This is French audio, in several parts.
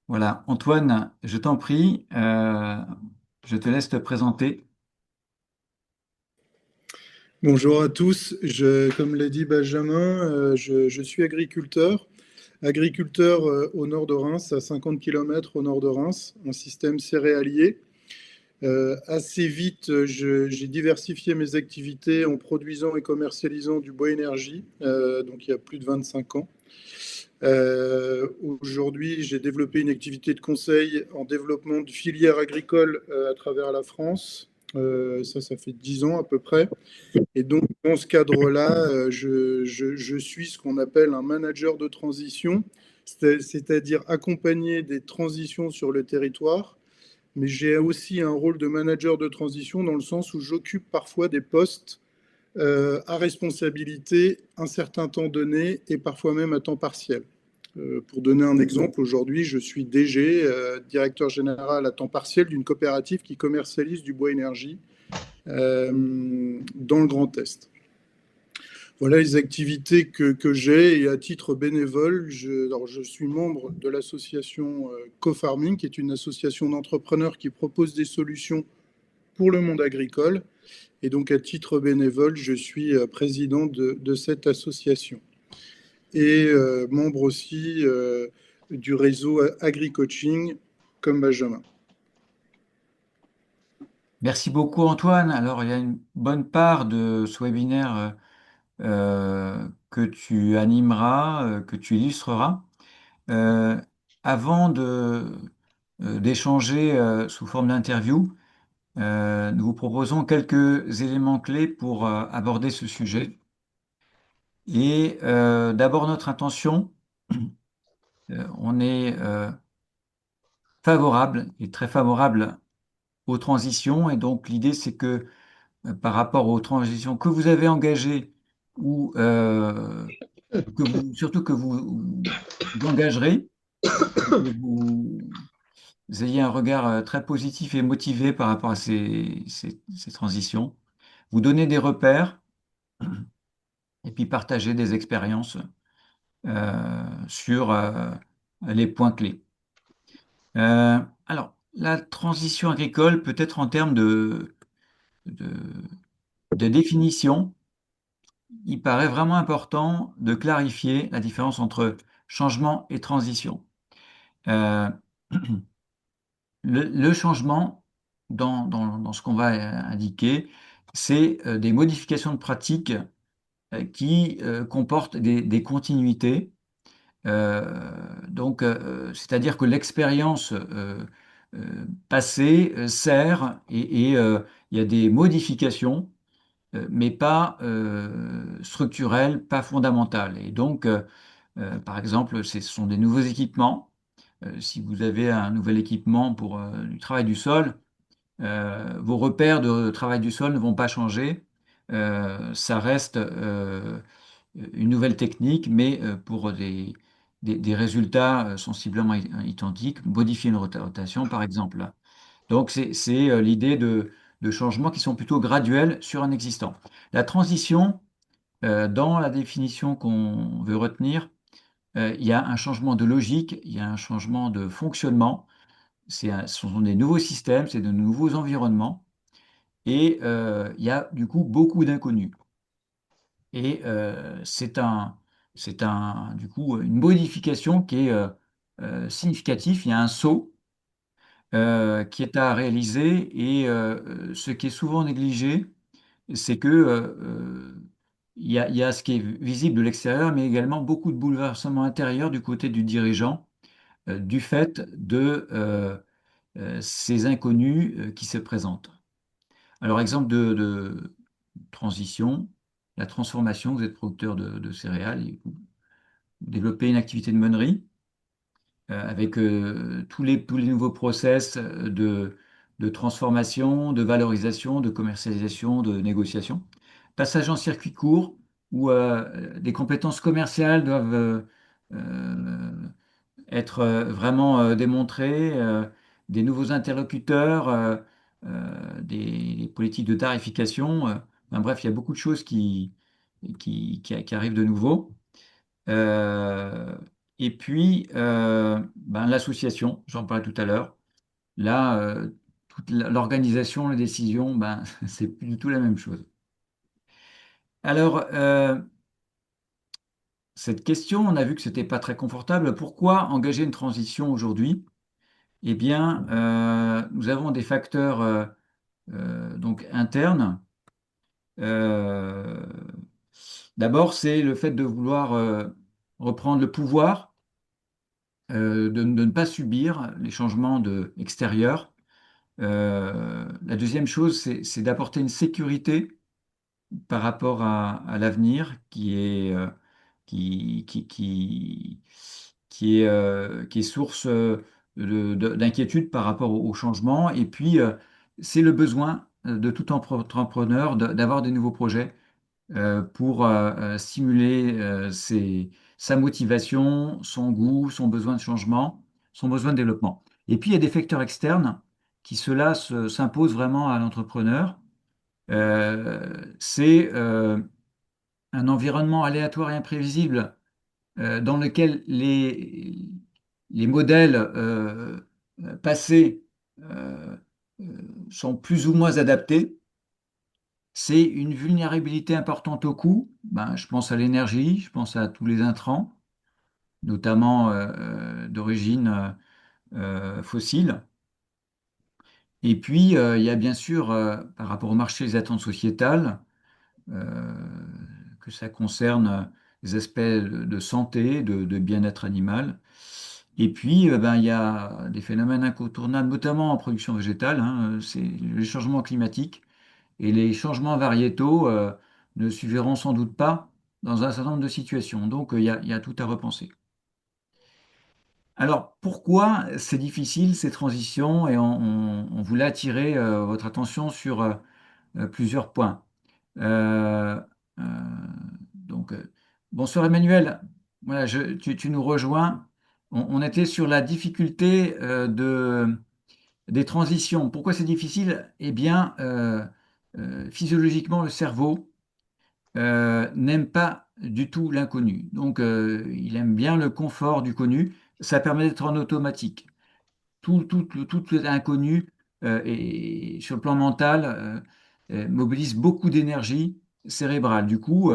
Voilà, Antoine, je t'en prie, je te laisse te présenter. Bonjour à tous. Comme l'a dit Benjamin, je suis agriculteur. Agriculteur au nord de Reims, à 50 km au nord de Reims, en système céréalier. Assez vite, j'ai diversifié mes activités en produisant et commercialisant du bois énergie, donc il y a plus de 25 ans. Aujourd'hui, j'ai développé une activité de conseil en développement de filières agricoles à travers la France. Ça fait 10 ans à peu près. Et donc, dans ce cadre-là, je suis ce qu'on appelle un manager de transition, c'est-à-dire accompagner des transitions sur le territoire. Mais j'ai aussi un rôle de manager de transition dans le sens où j'occupe parfois des postes à responsabilité un certain temps donné et parfois même à temps partiel. Pour donner un exemple, aujourd'hui, je suis DG, directeur général à temps partiel d'une coopérative qui commercialise du bois énergie dans le Grand Est. Voilà les activités que j'ai et à titre bénévole, je suis membre de l'association Co-Farming, qui est une association d'entrepreneurs qui propose des solutions pour le monde agricole. Et donc à titre bénévole, je suis président de cette association et membre aussi du réseau AgriCoaching comme Benjamin. Merci beaucoup, Antoine. Alors, il y a une bonne part de ce webinaire que tu animeras, que tu illustreras. Euh, Avant d'échanger sous forme d'interview, nous vous proposons quelques éléments clés pour aborder ce sujet. Et d'abord, notre intention, on est favorable et très favorable aux transitions. Et donc, l'idée, c'est que par rapport aux transitions que vous avez engagées ou surtout que vous engagerez, que vous ayez un regard très positif et motivé par rapport à ces transitions. Vous donnez des repères et puis partager des expériences sur les points clés. Alors, la transition agricole, peut-être en termes de, de définition, il paraît vraiment important de clarifier la différence entre changement et transition. Euh, le changement, dans ce qu'on va indiquer, c'est des modifications de pratiques qui comportent des continuités. C'est-à-dire que l'expérience passée sert et il y a des modifications mais pas structurelles, pas fondamentales. Et donc, par exemple, ce sont des nouveaux équipements. Si vous avez un nouvel équipement pour du travail du sol, vos repères de travail du sol ne vont pas changer. Ça reste une nouvelle technique, mais pour des résultats sensiblement identiques, modifier une rotation, par exemple. Donc, c'est l'idée de changements qui sont plutôt graduels sur un existant. La transition, dans la définition qu'on veut retenir, il y a un changement de logique, il y a un changement de fonctionnement. Ce sont des nouveaux systèmes, c'est de nouveaux environnements, et il y a du coup beaucoup d'inconnus. Et du coup, une modification qui est significative. Il y a un saut qui est à réaliser et ce qui est souvent négligé, c'est que il y a ce qui est visible de l'extérieur, mais également beaucoup de bouleversements intérieurs du côté du dirigeant, du fait de ces inconnus qui se présentent. Alors, exemple de transition, la transformation, vous êtes producteur de céréales, et vous développez une activité de meunerie avec tous les nouveaux process de transformation, de valorisation, de commercialisation, de négociation. Passage en circuit court où des compétences commerciales doivent être vraiment démontrées, des nouveaux interlocuteurs, des politiques de tarification. Enfin, bref, il y a beaucoup de choses qui arrivent de nouveau. Euh, Et puis, ben, l'association, j'en parlais tout à l'heure. Là, toute l'organisation, les décisions, ben, c'est plus du tout la même chose. Alors, cette question, on a vu que c'était pas très confortable. Pourquoi engager une transition aujourd'hui? Eh bien, nous avons des facteurs donc internes. Euh, D'abord, c'est le fait de vouloir reprendre le pouvoir, de ne pas subir les changements extérieurs. La deuxième chose, c'est d'apporter une sécurité par rapport à l'avenir qui, qui, qui, qui est source d'inquiétude par rapport au changement. Et puis, c'est le besoin de tout entrepreneur d'avoir des nouveaux projets pour stimuler sa motivation, son goût, son besoin de changement, son besoin de développement. Et puis, il y a des facteurs externes qui, ceux-là, s'imposent vraiment à l'entrepreneur. C'est un environnement aléatoire et imprévisible dans lequel les modèles passés euh, euh, sont plus ou moins adaptés. C'est une vulnérabilité importante au coût. Ben, je pense à l'énergie, je pense à tous les intrants, notamment d'origine fossile. Et puis, il y a bien sûr, par rapport au marché, les attentes sociétales, euh, que ça concerne les aspects de santé, de bien-être animal. Et puis, ben, il y a des phénomènes incontournables, notamment en production végétale, hein, c'est les changements climatiques. Et les changements variétaux ne suivront sans doute pas dans un certain nombre de situations. Donc, il y a tout à repenser. Alors, pourquoi c'est difficile ces transitions? Et on voulait attirer votre attention sur plusieurs points. Euh, euh, donc, bonsoir Emmanuel. Voilà, tu nous rejoins. On était sur la difficulté des transitions. Pourquoi c'est difficile? Eh bien, physiologiquement, le cerveau n'aime pas du tout l'inconnu. Donc, il aime bien le confort du connu. Ça permet d'être en automatique. Tout l'inconnu et sur le plan mental mobilise beaucoup d'énergie cérébrale. Du coup,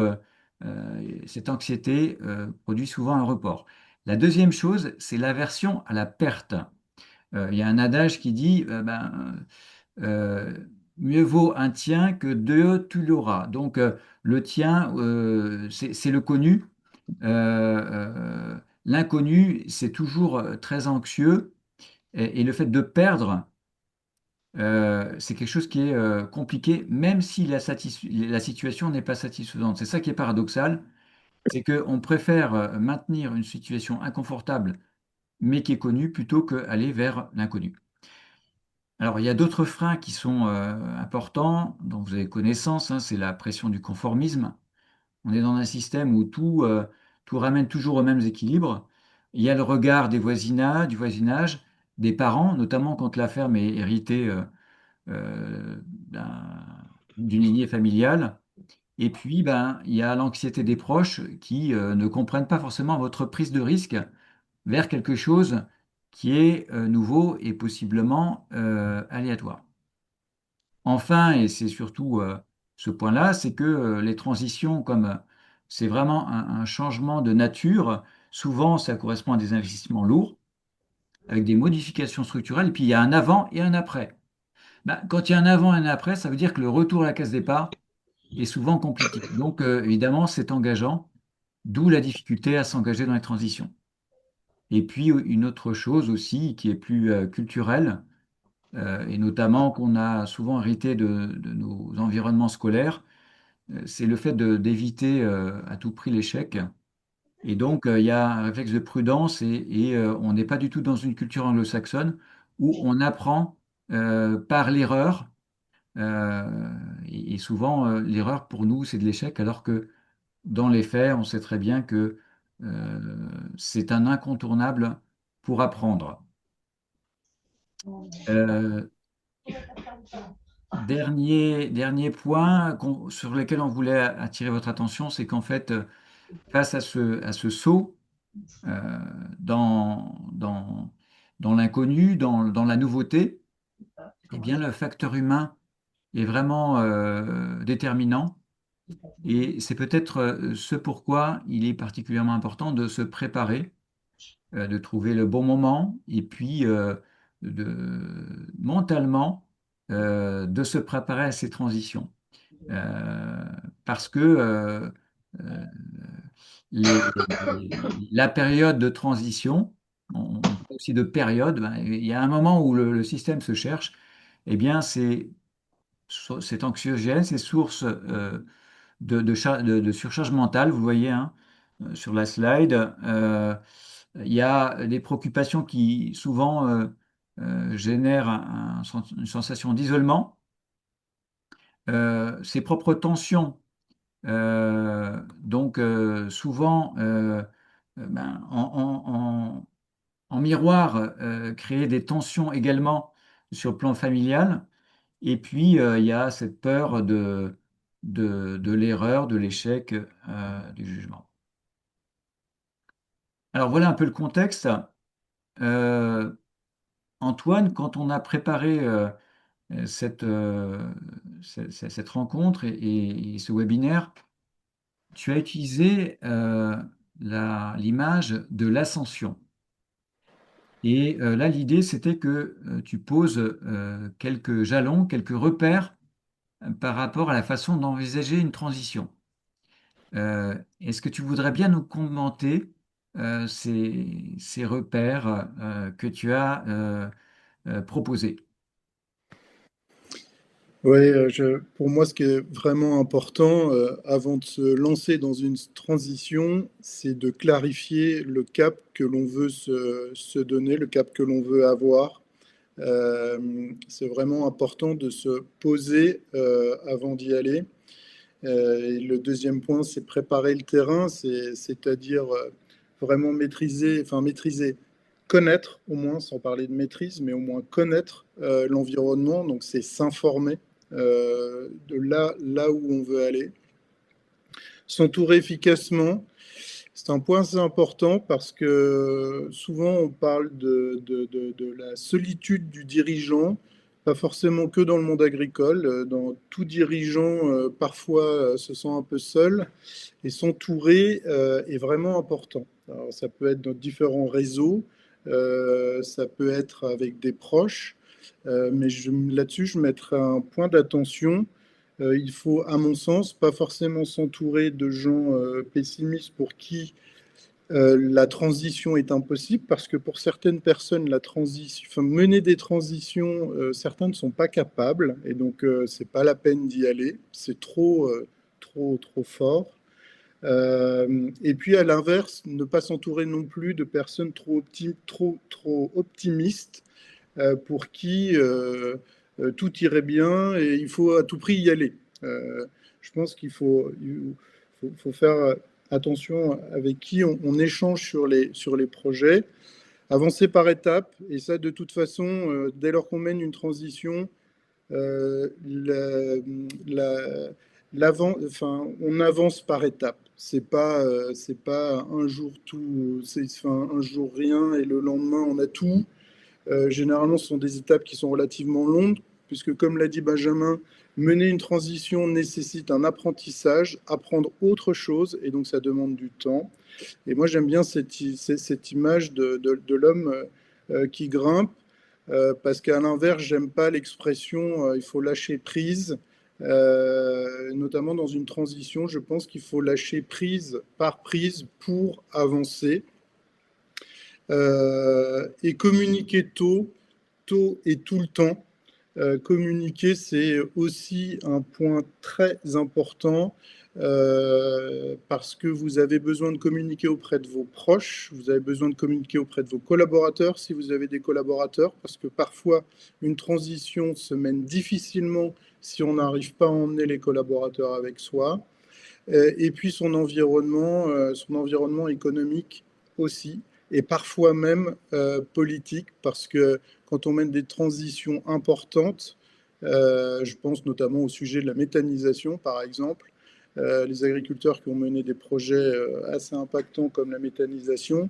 cette anxiété produit souvent un report. La deuxième chose, c'est l'aversion à la perte. Il y a un adage qui dit euh, mieux vaut un tien que deux tu l'auras. Donc, le tien, c'est le connu. L'inconnu, c'est toujours très anxieux. Et le fait de perdre, c'est quelque chose qui est compliqué, même si la situation n'est pas satisfaisante. C'est ça qui est paradoxal, c'est qu'on préfère maintenir une situation inconfortable, mais qui est connue, plutôt qu'aller vers l'inconnu. Alors, il y a d'autres freins qui sont importants, dont vous avez connaissance, hein, c'est la pression du conformisme. On est dans un système où tout ramène toujours aux mêmes équilibres. Il y a le regard du voisinage, des parents, notamment quand la ferme est héritée d'une lignée familiale. Et puis, ben, il y a l'anxiété des proches qui ne comprennent pas forcément votre prise de risque vers quelque chose qui est nouveau et possiblement aléatoire. Enfin, et c'est surtout ce point-là, c'est que les transitions, comme c'est vraiment un changement de nature, souvent ça correspond à des investissements lourds, avec des modifications structurelles, et puis il y a un avant et un après. Ben, quand il y a un avant et un après, ça veut dire que le retour à la case départ est souvent compliqué. Donc, évidemment, c'est engageant, d'où la difficulté à s'engager dans les transitions. Et puis, une autre chose aussi qui est plus culturelle, et notamment qu'on a souvent hérité de nos environnements scolaires, c'est le fait d'éviter à tout prix l'échec. Et donc, il y a un réflexe de prudence et on n'est pas du tout dans une culture anglo-saxonne où on apprend par l'erreur. Et souvent, l'erreur pour nous, c'est de l'échec, alors que dans les faits, on sait très bien que c'est un incontournable pour apprendre. Euh, dernier point sur lequel on voulait attirer votre attention, c'est qu'en fait, face à ce saut, euh, dans, dans, dans l'inconnu, dans la nouveauté, eh bien, le facteur humain est vraiment déterminant. Et c'est peut-être ce pourquoi il est particulièrement important de se préparer, de trouver le bon moment et puis mentalement de se préparer à ces transitions. Euh, Parce que euh, la période de transition, on parle aussi de période, ben, il y a un moment où le système se cherche, eh bien c'est anxiogène, c'est source de surcharge mentale, vous le voyez hein, sur la slide. Il y a des préoccupations qui souvent génèrent une sensation d'isolement. Ses propres tensions, donc souvent ben, en miroir, créer des tensions également sur le plan familial. Et puis, il y a cette peur de l'erreur, de l'échec, du jugement. Alors voilà un peu le contexte. Euh, Antoine, quand on a préparé cette, cette rencontre et ce webinaire, tu as utilisé l'image de l'ascension. Et là, l'idée, c'était que tu poses quelques jalons, quelques repères par rapport à la façon d'envisager une transition. Est-ce que tu voudrais bien nous commenter ces repères que tu as proposés? Oui, pour moi, ce qui est vraiment important avant de se lancer dans une transition, c'est de clarifier le cap que l'on veut se donner, le cap que l'on veut avoir. C'est vraiment important de se poser avant d'y aller. Et le deuxième point, c'est préparer le terrain, c'est-à-dire vraiment maîtriser, connaître au moins, sans parler de maîtrise, mais au moins connaître l'environnement. Donc, c'est s'informer de là où on veut aller. S'entourer efficacement, c'est un point assez important parce que souvent on parle de la solitude du dirigeant, pas forcément que dans le monde agricole. Dans tout dirigeant, parfois, se sent un peu seul et s'entourer est vraiment important. Alors, ça peut être dans différents réseaux, ça peut être avec des proches, mais là-dessus, je mettrai un point d'attention. Il faut, à mon sens, pas forcément s'entourer de gens pessimistes pour qui la transition est impossible, parce que pour certaines personnes, mener des transitions, certains ne sont pas capables, et donc c'est pas la peine d'y aller. C'est trop fort. Et puis à l'inverse, ne pas s'entourer non plus de personnes trop optimistes pour qui tout irait bien et il faut à tout prix y aller. Je pense faut faire attention avec qui on échange sur les projets, avancer par étapes, et ça de toute façon, dès lors qu'on mène une transition, la, la- on avance par étapes. C'est pas un jour tout, un jour rien et le lendemain on a tout. Généralement, ce sont des étapes qui sont relativement longues, puisque comme l'a dit Benjamin, mener une transition nécessite un apprentissage, apprendre autre chose, et donc ça demande du temps. Et moi, j'aime bien cette image de l'homme qui grimpe, parce qu'à l'inverse, j'aime pas l'expression il faut lâcher prise. Notamment dans une transition, je pense qu'il faut lâcher prise par prise pour avancer et communiquer tôt et tout le temps. Communiquer, c'est aussi un point très important parce que vous avez besoin de communiquer auprès de vos proches, vous avez besoin de communiquer auprès de vos collaborateurs si vous avez des collaborateurs, parce que parfois une transition se mène difficilement si on n'arrive pas à emmener les collaborateurs avec soi. Et puis son environnement économique aussi, et parfois même politique, parce que quand on mène des transitions importantes, je pense notamment au sujet de la méthanisation, par exemple, les agriculteurs qui ont mené des projets assez impactants comme la méthanisation,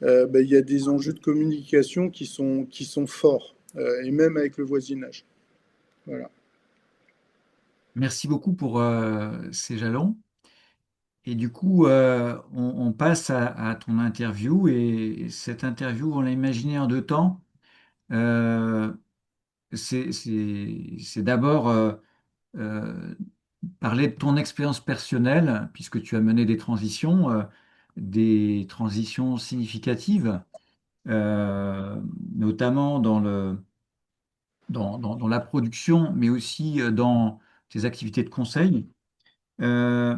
ben, il y a des enjeux de communication qui sont forts, et même avec le voisinage. Voilà. Merci beaucoup pour ces jalons. Et du coup, on passe à ton interview. Et cette interview, on l'a imaginée en deux temps. Euh, c'est d'abord euh, parler de ton expérience personnelle, puisque tu as mené des transitions significatives, notamment dans la production, mais aussi dans tes activités de conseil. Euh,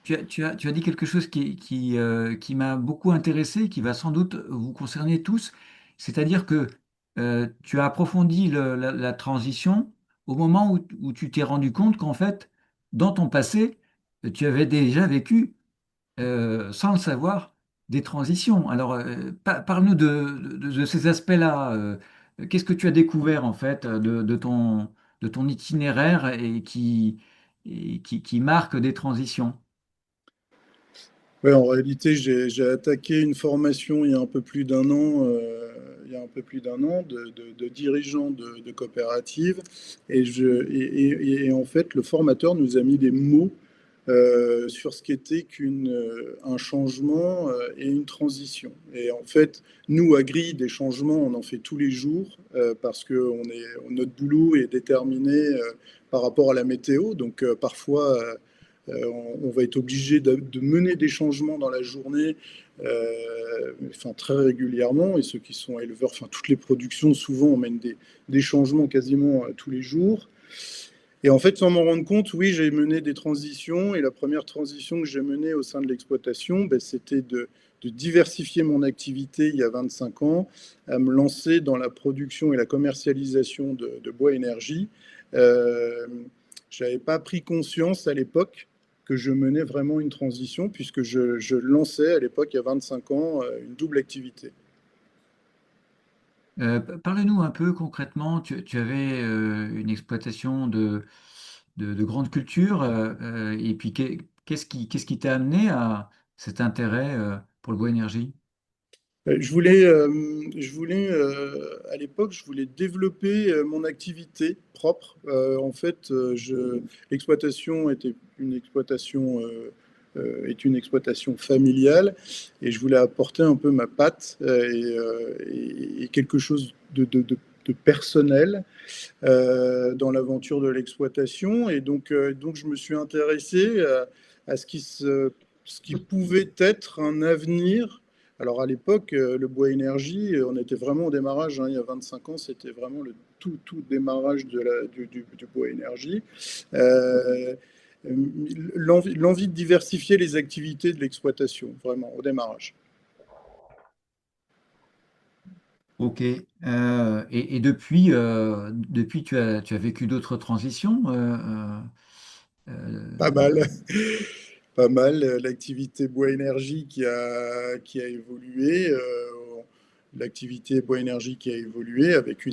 tu as dit quelque chose qui m'a beaucoup intéressé, qui va sans doute vous concerner tous, c'est-à-dire que tu as approfondi la transition au moment où tu t'es rendu compte qu'en fait, dans ton passé, tu avais déjà vécu, sans le savoir, des transitions. Alors, parle-nous de ces aspects-là. Qu'est-ce que tu as découvert en fait de ton itinéraire qui marque des transitions? Ouais, en réalité, j'ai attaqué une formation il y a un peu plus d'un an, il y a un peu plus d'un an de dirigeant de coopérative. Et en fait, le formateur nous a mis des mots sur ce qu'était un changement et une transition. Et en fait, nous, à Grille, des changements, on en fait tous les jours parce que notre boulot est déterminé par rapport à la météo. Donc parfois, on va être obligé de mener des changements dans la journée, enfin, très régulièrement. Et ceux qui sont éleveurs, enfin, toutes les productions, souvent, on mène des changements quasiment tous les jours. Et en fait, sans m'en rendre compte, oui, j'ai mené des transitions. Et la première transition que j'ai menée au sein de l'exploitation, ben, c'était de diversifier mon activité il y a 25 ans, à me lancer dans la production et la commercialisation de bois énergie. Euh, je n'avais pas pris conscience à l'époque que je menais vraiment une transition, puisque je lançais à l'époque, il y a 25 ans, une double activité. Parle-nous un peu concrètement. Tu avais une exploitation de grandes cultures, et puis qu'est-ce qui t'a amené à cet intérêt pour le bois énergie? Je voulais à l'époque, je voulais développer mon activité propre. En fait, l'exploitation était une exploitation, est une exploitation familiale et je voulais apporter un peu ma patte et quelque chose de personnel dans l'aventure de l'exploitation. Et donc, je me suis intéressé à ce qui pouvait être un avenir. Alors, à l'époque, le bois énergie, on était vraiment au démarrage, hein, il y a 25 ans, c'était vraiment le tout démarrage du bois énergie. Euh, L'envie de diversifier les activités de l'exploitation, vraiment, au démarrage. Ok. Et depuis tu as vécu d'autres transitions. Pas Euh, mal. Pas mal. L'activité bois énergie qui a évolué, l'activité bois énergie qui a évolué avec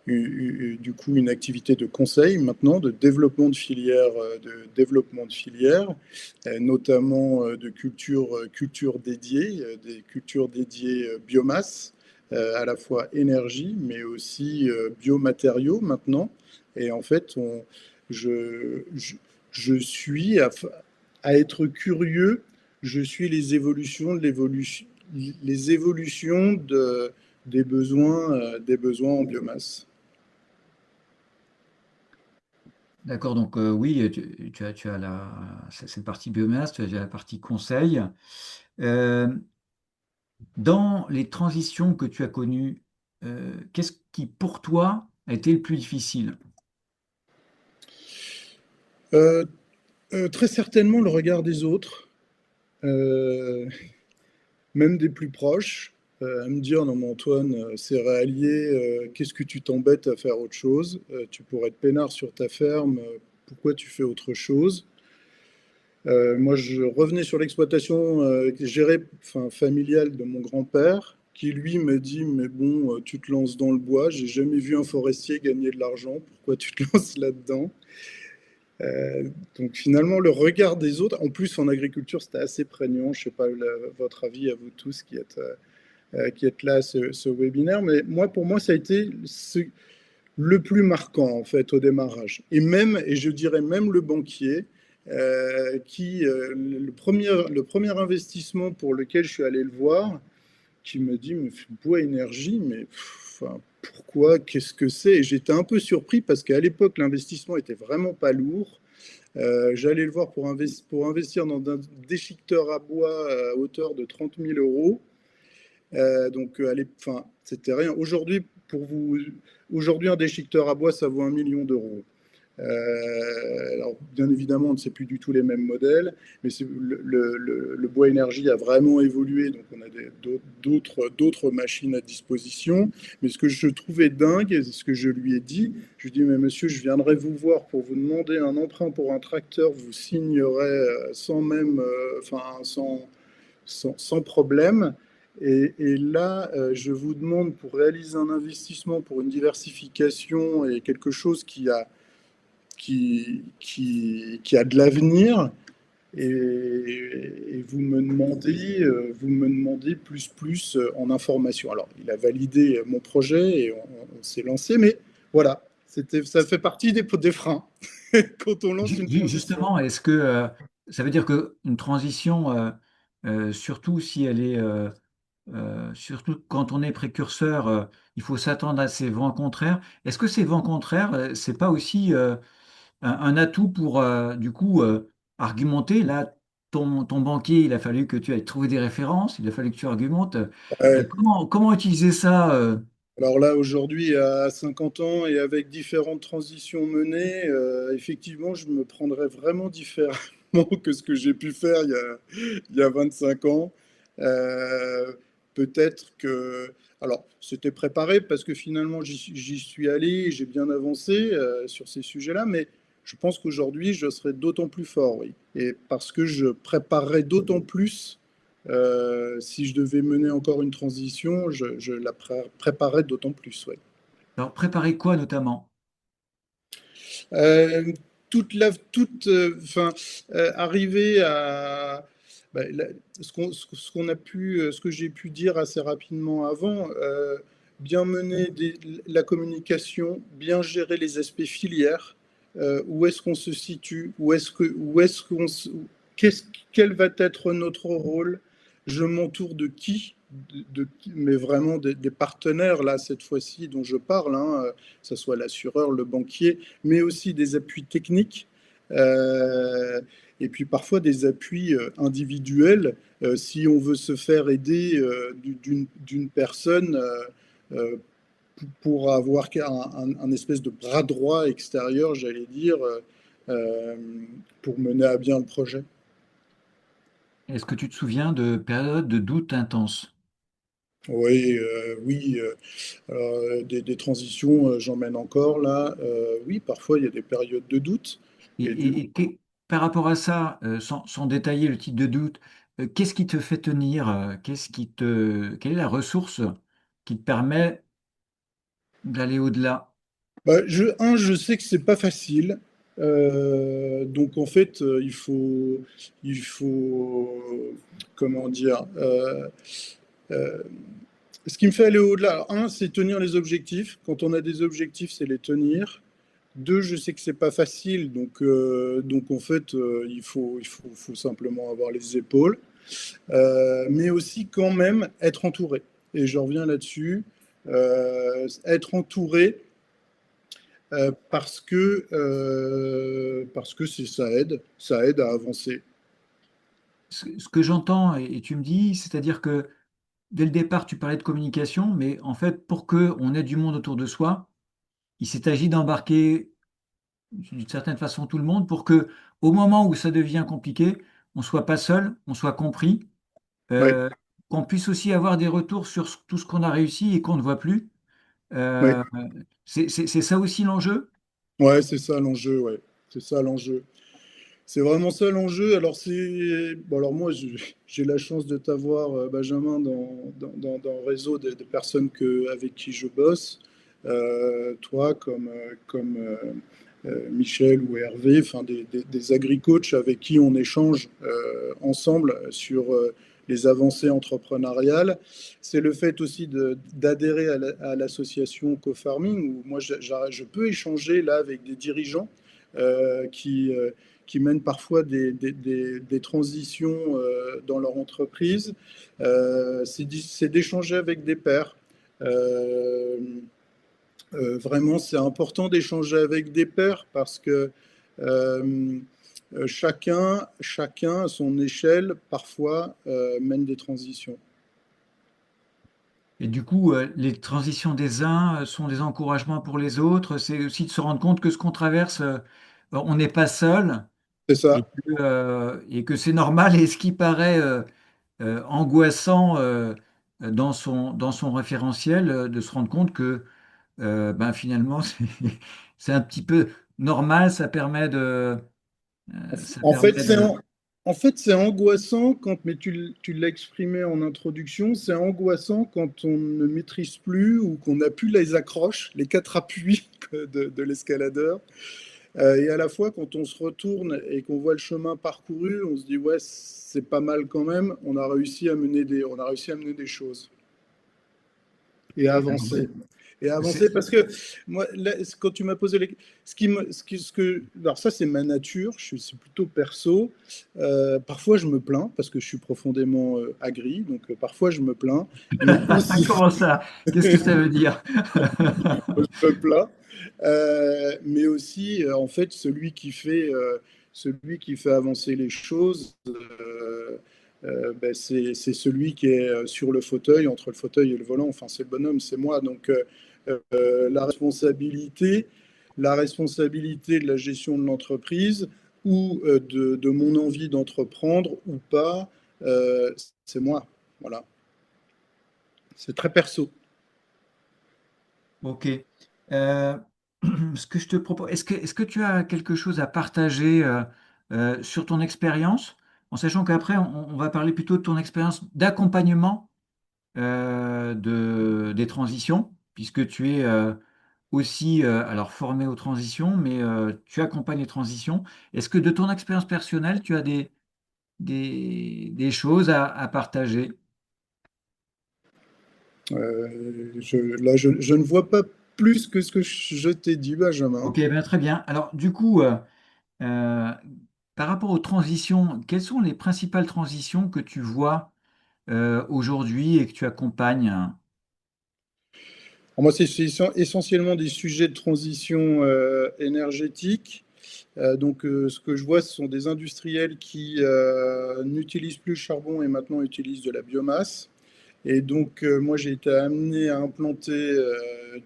du coup une activité de conseil maintenant, de développement de filières, notamment de cultures dédiées, des cultures dédiées biomasse, à la fois énergie, mais aussi biomatériaux maintenant. Et en fait, je, je suis à être curieux, je suis les évolutions des besoins en biomasse. d'accord. Donc oui, tu as cette partie biomasse, tu as la partie conseil. Euh, Dans les transitions que tu as connues, qu'est-ce qui pour toi a été le plus difficile? Euh, Très certainement le regard des autres, euh, même des plus proches, à me dire non mais Antoine, c'est réalier, qu'est-ce que tu t'embêtes à faire autre chose? Tu pourrais être peinard sur ta ferme, pourquoi tu fais autre chose? Moi, je revenais sur l'exploitation gérée, enfin, familiale de mon grand-père, qui lui me dit, mais bon, tu te lances dans le bois, j'ai jamais vu un forestier gagner de l'argent, pourquoi tu te lances là-dedans? Donc finalement, le regard des autres, en plus en agriculture, c'était assez prégnant. Je ne sais pas votre avis à vous tous qui êtes là à ce webinaire, mais moi, pour moi, ça a été le plus marquant en fait au démarrage. Et je dirais même le banquier, le premier investissement pour lequel je suis allé le voir, qui me dit, mais bois énergie, mais enfin, pourquoi, qu'est-ce que c'est? Et j'étais un peu surpris parce qu'à l'époque, l'investissement était vraiment pas lourd. J'allais le voir pour investir dans un déchiqueteur à bois à hauteur de 30 000 euros. Donc, enfin, c'était rien. Aujourd'hui, un déchiqueteur à bois, ça vaut 1 million d'euros. Alors, bien évidemment, on ne sait plus du tout les mêmes modèles, mais le bois énergie a vraiment évolué, donc on a d'autres machines à disposition. Mais ce que je trouvais dingue, et ce que je lui ai dit, je lui ai dit, mais monsieur, je viendrai vous voir pour vous demander un emprunt pour un tracteur, vous signerez sans même, enfin, sans problème. Et là, je vous demande pour réaliser un investissement pour une diversification et quelque chose qui a de l'avenir, et vous me demandez plus en information. Alors, il a validé mon projet et on s'est lancé, mais voilà, ça fait partie des freins quand on lance une transition. Justement, est-ce que ça veut dire qu'une transition, surtout si elle est, surtout quand on est précurseur, il faut s'attendre à ces vents contraires. Est-ce que ces vents contraires, c'est pas aussi un atout pour, du coup, argumenter? Là, ton banquier, il a fallu que tu ailles trouver des références, il a fallu que tu argumentes. Ouais. Comment utiliser ça? Alors là, aujourd'hui, à 50 ans et avec différentes transitions menées, effectivement, je me prendrais vraiment différemment que ce que j'ai pu faire il y a 25 ans. Euh, Peut-être que... Alors, c'était préparé parce que finalement, j'y suis allé, j'ai bien avancé sur ces sujets-là, mais je pense qu'aujourd'hui, je serais d'autant plus fort, oui. Et parce que je préparerais d'autant plus si je devais mener encore une transition, je la préparais d'autant plus. Ouais. Alors, préparer quoi notamment? Euh, enfin, arriver à bah, ce que j'ai pu dire assez rapidement avant, bien mener la communication, bien gérer les aspects filières, où est-ce qu'on se situe, où est-ce qu'on, quel va être notre rôle, je m'entoure de qui, mais vraiment des partenaires là cette fois-ci dont je parle, hein, que ce soit l'assureur, le banquier, mais aussi des appuis techniques. euh, et puis parfois des appuis individuels si on veut se faire aider d'une personne euh, pour avoir un espèce de bras droit extérieur, j'allais dire, euh, pour mener à bien le projet. Est-ce que tu te souviens de périodes de doute intense? Oui, oui. Alors, des transitions, j'en mène encore là. Oui, parfois il y a des périodes de doute. Et, Et du, par rapport à ça, sans détailler le type de doute, qu'est-ce qui te fait tenir? Quelle est la ressource qui te permet d'aller au-delà? Bah, je sais que c'est pas facile. Donc en fait, il faut, comment dire, euh, ce qui me fait aller au-delà. Alors, un, c'est tenir les objectifs. Quand on a des objectifs, c'est les tenir. Deux, je sais que c'est pas facile, donc en fait, faut simplement avoir les épaules, mais aussi quand même être entouré. Et je reviens là-dessus, être entouré parce que ça aide à avancer. Ce que j'entends, et tu me dis, c'est-à-dire que dès le départ, tu parlais de communication, mais en fait, pour qu'on ait du monde autour de soi, il s'est agi d'embarquer d'une certaine façon tout le monde pour que, au moment où ça devient compliqué, on soit pas seul, on soit compris, Ouais, euh, qu'on puisse aussi avoir des retours sur tout ce qu'on a réussi et qu'on ne voit plus. ouais, Euh, c'est ça aussi l'enjeu? ouais, c'est ça l'enjeu, ouais, c'est ça l'enjeu. C'est vraiment ça l'enjeu. Alors, bon, alors moi, j'ai la chance de t'avoir, Benjamin, dans le réseau des personnes avec qui je bosse. Toi, comme Michel ou Hervé, enfin des agricoachs avec qui on échange ensemble sur les avancées entrepreneuriales. C'est le fait aussi d'adhérer à l'association Co-Farming, où moi je peux échanger là avec des dirigeants euh, qui, euh, qui mènent parfois des transitions dans leur entreprise. C'est d'échanger avec des pairs. Euh, Vraiment, c'est important d'échanger avec des pairs parce que euh, chacun à son échelle, parfois, mène des transitions. Et du coup, les transitions des uns sont des encouragements pour les autres. C'est aussi de se rendre compte que ce qu'on traverse, on n'est pas seul C'est ça. et que c'est normal. Et ce qui paraît angoissant dans son référentiel, de se rendre compte que ben, finalement, c'est un petit peu normal. Ça En fait, permet de. en fait, c'est angoissant quand, mais tu l'as exprimé en introduction, c'est angoissant quand on ne maîtrise plus ou qu'on n'a plus les accroches, les quatre appuis de l'escaladeur. Et à la fois, quand on se retourne et qu'on voit le chemin parcouru, on se dit, ouais, c'est pas mal quand même, on a réussi à mener des choses et à avancer. Et à C'est- avancer parce que moi, là, quand tu m'as posé les... Alors ça, c'est ma nature, c'est plutôt perso. Parfois, je me plains parce que je suis profondément agri, donc parfois, je me plains. Mais aussi, Comment ça? Qu'est-ce que ça veut dire? je me plains. Mais aussi, en fait, celui qui fait avancer les choses, ben, c'est celui qui est sur le fauteuil, entre le fauteuil et le volant. Enfin, c'est le bonhomme, c'est moi. Donc, la responsabilité de la gestion de l'entreprise ou de mon envie d'entreprendre ou pas, c'est moi. Voilà. C'est très perso. Ok. Euh, Ce que je te propose, est-ce que tu as quelque chose à partager sur ton expérience, en sachant qu'après, on va parler plutôt de ton expérience d'accompagnement des transitions, puisque tu es aussi alors formé aux transitions, mais tu accompagnes les transitions. Est-ce que de ton expérience personnelle, tu as des choses à partager? Là, je ne vois pas plus que ce que je t'ai dit, Benjamin. Ok, bien, très bien. Alors, du coup, Euh, par rapport aux transitions, quelles sont les principales transitions que tu vois aujourd'hui et que tu accompagnes? Alors moi, c'est essentiellement des sujets de transition énergétique. Ce que je vois, ce sont des industriels qui n'utilisent plus le charbon et maintenant utilisent de la biomasse. Et donc, moi, j'ai été amené à implanter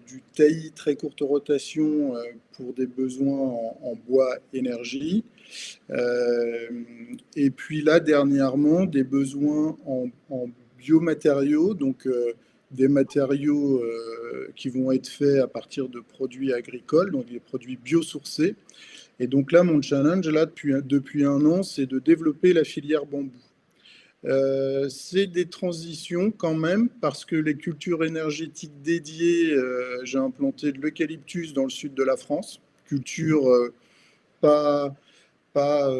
du taillis très courte rotation pour des besoins en bois énergie. Euh, et puis là, dernièrement, des besoins en biomatériaux, des matériaux qui vont être faits à partir de produits agricoles, donc des produits biosourcés. Et donc là, mon challenge, là, depuis un an, c'est de développer la filière bambou. C'est des transitions quand même, parce que les cultures énergétiques dédiées, j'ai implanté de l'eucalyptus dans le sud de la France, culture pas, enfin,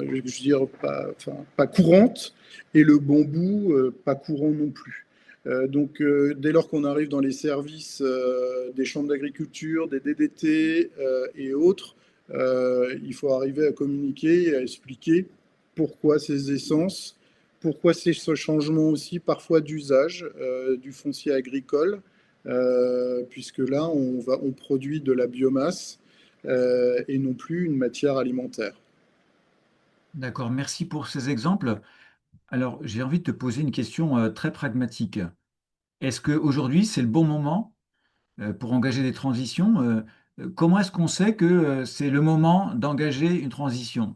je veux dire, pas courante, et le bambou, pas courant non plus. Dès lors qu'on arrive dans les services des chambres d'agriculture, des DDT et autres, il faut arriver à communiquer et à expliquer pourquoi ces essences, pourquoi ce changement aussi parfois d'usage du foncier agricole, puisque là, on produit de la biomasse et non plus une matière alimentaire. D'accord, merci pour ces exemples. Alors, j'ai envie de te poser une question très pragmatique. Est-ce qu'aujourd'hui, c'est le bon moment pour engager des transitions? Comment est-ce qu'on sait que c'est le moment d'engager une transition?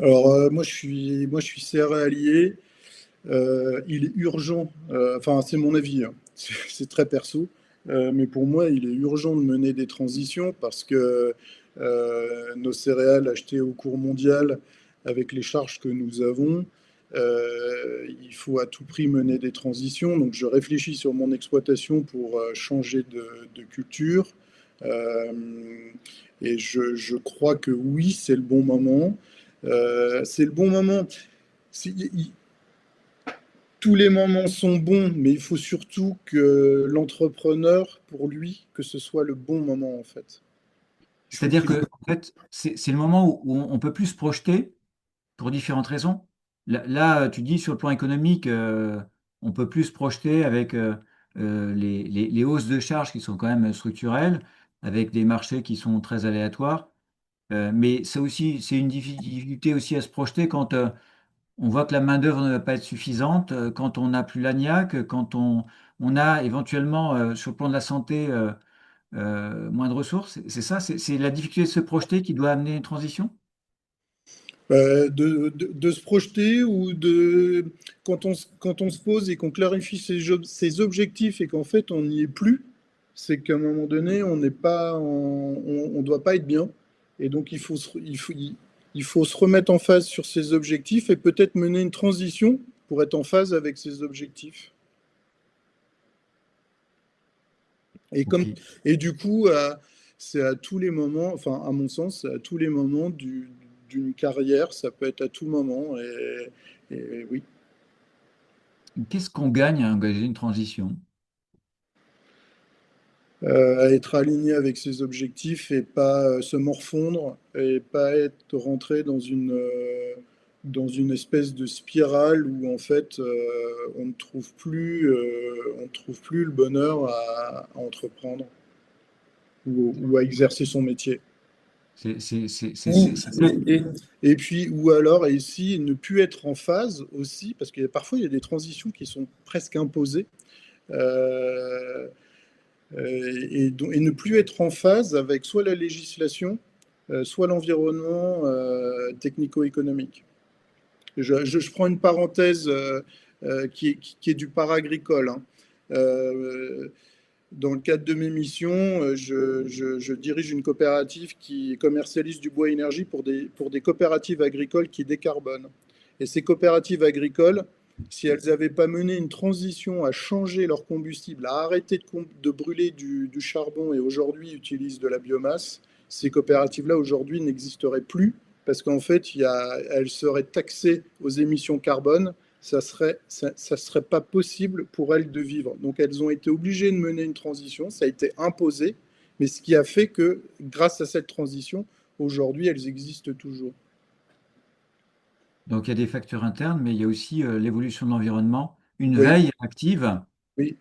Alors, moi, je suis céréalier. Il est urgent, enfin, c'est mon avis, hein, c'est très perso, mais pour moi, il est urgent de mener des transitions parce que nos céréales achetées au cours mondial, avec les charges que nous avons, il faut à tout prix mener des transitions. Donc, je réfléchis sur mon exploitation pour changer de culture. Euh, et je crois que oui, c'est le bon moment. C'est le bon moment. C'est- il- Tous les moments sont bons, mais il faut surtout que l'entrepreneur, pour lui, que ce soit le bon moment, en fait. Il faut C'est-à-dire qu'il... que, en fait, c'est le moment où on peut plus se projeter pour différentes raisons. Là, tu dis sur le plan économique, on peut plus se projeter avec les hausses de charges qui sont quand même structurelles, avec des marchés qui sont très aléatoires. Mais c'est aussi, c'est une difficulté aussi à se projeter quand on voit que la main-d'œuvre ne va pas être suffisante, quand on n'a plus l'agnac, quand on a éventuellement, sur le plan de la santé, moins de ressources. C'est ça, c'est la difficulté de se projeter qui doit amener une transition? de se projeter ou de quand on se pose et qu'on clarifie ses objectifs et qu'en fait on n'y est plus, c'est qu'à un moment donné on n'est pas on doit pas être bien et donc il faut se remettre en phase sur ses objectifs et peut-être mener une transition pour être en phase avec ses objectifs. Et Ok. comme et du coup c'est à tous les moments, enfin à mon sens, c'est à tous les moments d'une carrière, ça peut être à tout moment et oui. Qu'est-ce qu'on gagne à engager une transition? À être aligné avec ses objectifs et pas se morfondre et pas être rentré dans une espèce de spirale où en fait on ne trouve plus le bonheur à entreprendre ou à exercer son métier. C'est, c'est, c'est, c'est, Ou, c'est- c'est peut-être- et, et puis, ou alors, et si ne plus être en phase aussi, parce que parfois il y a des transitions qui sont presque imposées, euh, et ne plus être en phase avec soit la législation, soit l'environnement technico-économique. Je prends une parenthèse qui est du paragricole. Hein. Euh, Dans le cadre de mes missions, je dirige une coopérative qui commercialise du bois énergie pour des coopératives agricoles qui décarbonent. Et ces coopératives agricoles, si elles n'avaient pas mené une transition à changer leur combustible, à arrêter de brûler du charbon et aujourd'hui utilisent de la biomasse, ces coopératives-là aujourd'hui n'existeraient plus parce qu'en fait, elles seraient taxées aux émissions carbone, ça serait pas possible pour elles de vivre. Donc elles ont été obligées de mener une transition, ça a été imposé, mais ce qui a fait que grâce à cette transition, aujourd'hui, elles existent toujours. Donc il y a des facteurs internes, mais il y a aussi l'évolution de l'environnement, une Oui, veille active oui.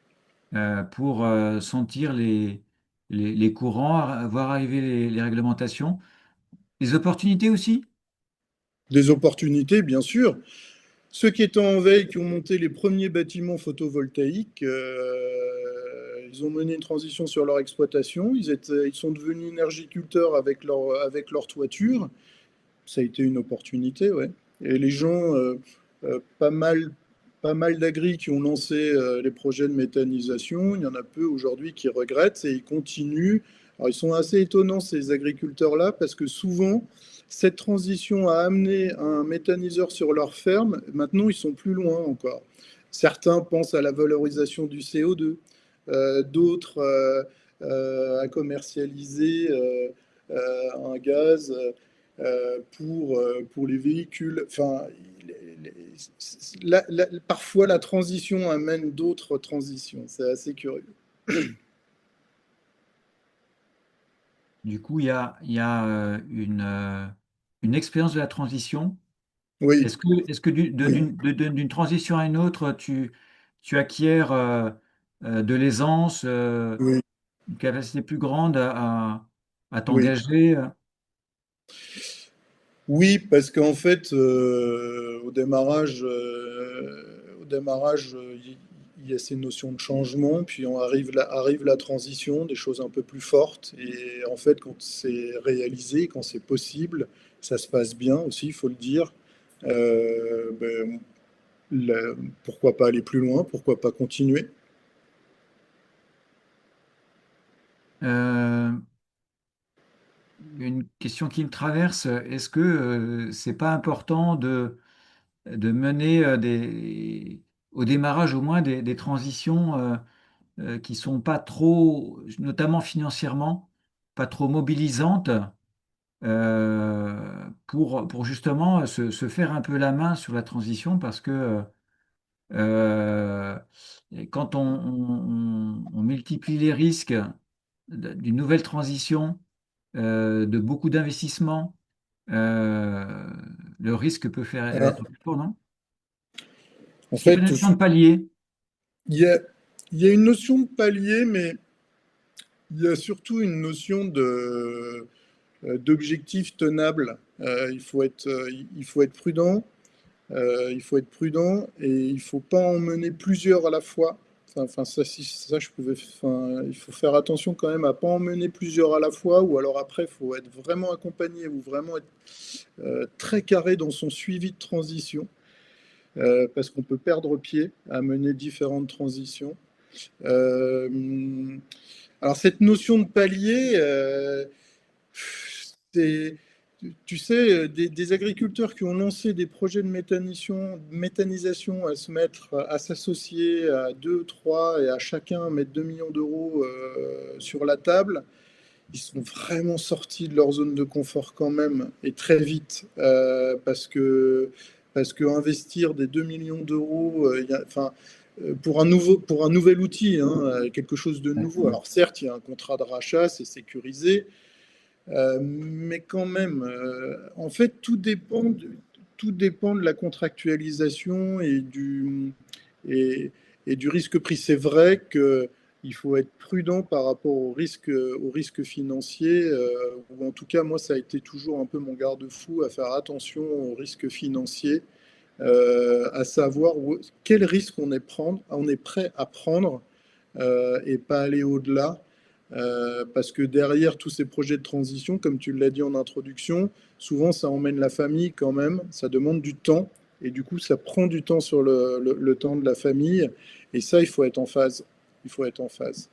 pour sentir les courants, voir arriver les réglementations, les opportunités aussi. Des opportunités, bien sûr. Ceux qui étaient en veille, qui ont monté les premiers bâtiments photovoltaïques, ils ont mené une transition sur leur exploitation. Ils sont devenus énergiculteurs avec leur toiture. Ça a été une opportunité, ouais. Et les gens, pas mal d'agris qui ont lancé les projets de méthanisation, il y en a peu aujourd'hui qui regrettent et ils continuent. Alors ils sont assez étonnants ces agriculteurs-là parce que souvent cette transition a amené un méthaniseur sur leur ferme. Maintenant ils sont plus loin encore. Certains pensent à la valorisation du CO2, d'autres à commercialiser un gaz pour les véhicules. Enfin, parfois, la transition amène d'autres transitions. C'est assez curieux. Du coup, il y a une expérience de la transition. Oui, Est-ce que oui, d'une transition à une autre, tu acquiers de l'aisance, oui, une capacité plus grande à oui. t'engager? Oui, parce qu'en fait, au démarrage, il y a ces notions de changement, puis arrive la transition, des choses un peu plus fortes. Et en fait, quand c'est réalisé, quand c'est possible, ça se passe bien aussi, il faut le dire. Ben, la- pourquoi pas aller plus loin, pourquoi pas continuer? Euh, une question qui me traverse, est-ce que c'est pas important de mener au démarrage au moins des transitions qui sont pas trop, notamment financièrement, pas trop mobilisantes pour justement se faire un peu la main sur la transition parce que euh, quand on multiplie les risques d'une nouvelle transition, de beaucoup d'investissements, euh, le risque peut faire Alors, être plus fort, non? en Est-ce qu'il y a une fait, notion de palier? il y a, il y a une notion de palier, mais il y a surtout une notion d'objectif tenable. Il faut être prudent. Il faut être prudent et il ne faut pas en mener plusieurs à la fois. Enfin, ça, ça, je pouvais. Enfin, il faut faire attention quand même à pas en mener plusieurs à la fois, ou alors après, il faut être vraiment accompagné ou vraiment être très carré dans son suivi de transition, parce qu'on peut perdre pied à mener différentes transitions. Euh, alors cette notion de palier, c'est, tu sais, des agriculteurs qui ont lancé des projets de méthanisation à se mettre, à s'associer à deux, trois et à chacun mettre 2 millions d'euros sur la table, ils sont vraiment sortis de leur zone de confort quand même et très vite parce que investir des 2 millions d'euros, enfin, pour un nouvel outil, hein, quelque chose de nouveau. Alors certes, il y a un contrat de rachat, c'est sécurisé, mais quand même, en fait, tout dépend de la contractualisation et, et du risque pris. C'est vrai qu'il faut être prudent par rapport au risque financier, ou en tout cas, moi, ça a été toujours un peu mon garde-fou à faire attention au risque financier, à savoir quel risque on est prêt à prendre et pas aller au-delà. Parce que derrière tous ces projets de transition, comme tu l'as dit en introduction, souvent ça emmène la famille quand même, ça demande du temps, et du coup ça prend du temps sur le temps de la famille, et ça il faut être en phase. Il faut être en phase.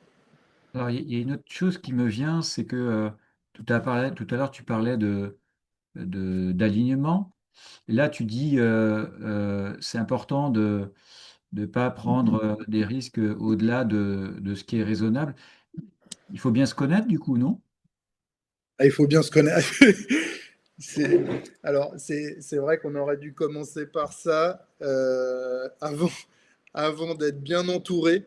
Alors, il y a une autre chose qui me vient, c'est que tout à l'heure, tu parlais d'alignement. Et là, tu dis c'est important de ne pas prendre des risques au-delà de ce qui est raisonnable. Il faut bien se connaître, du coup, non? Ah, il faut bien se connaître. C'est, c'est vrai qu'on aurait dû commencer par ça avant d'être bien entouré.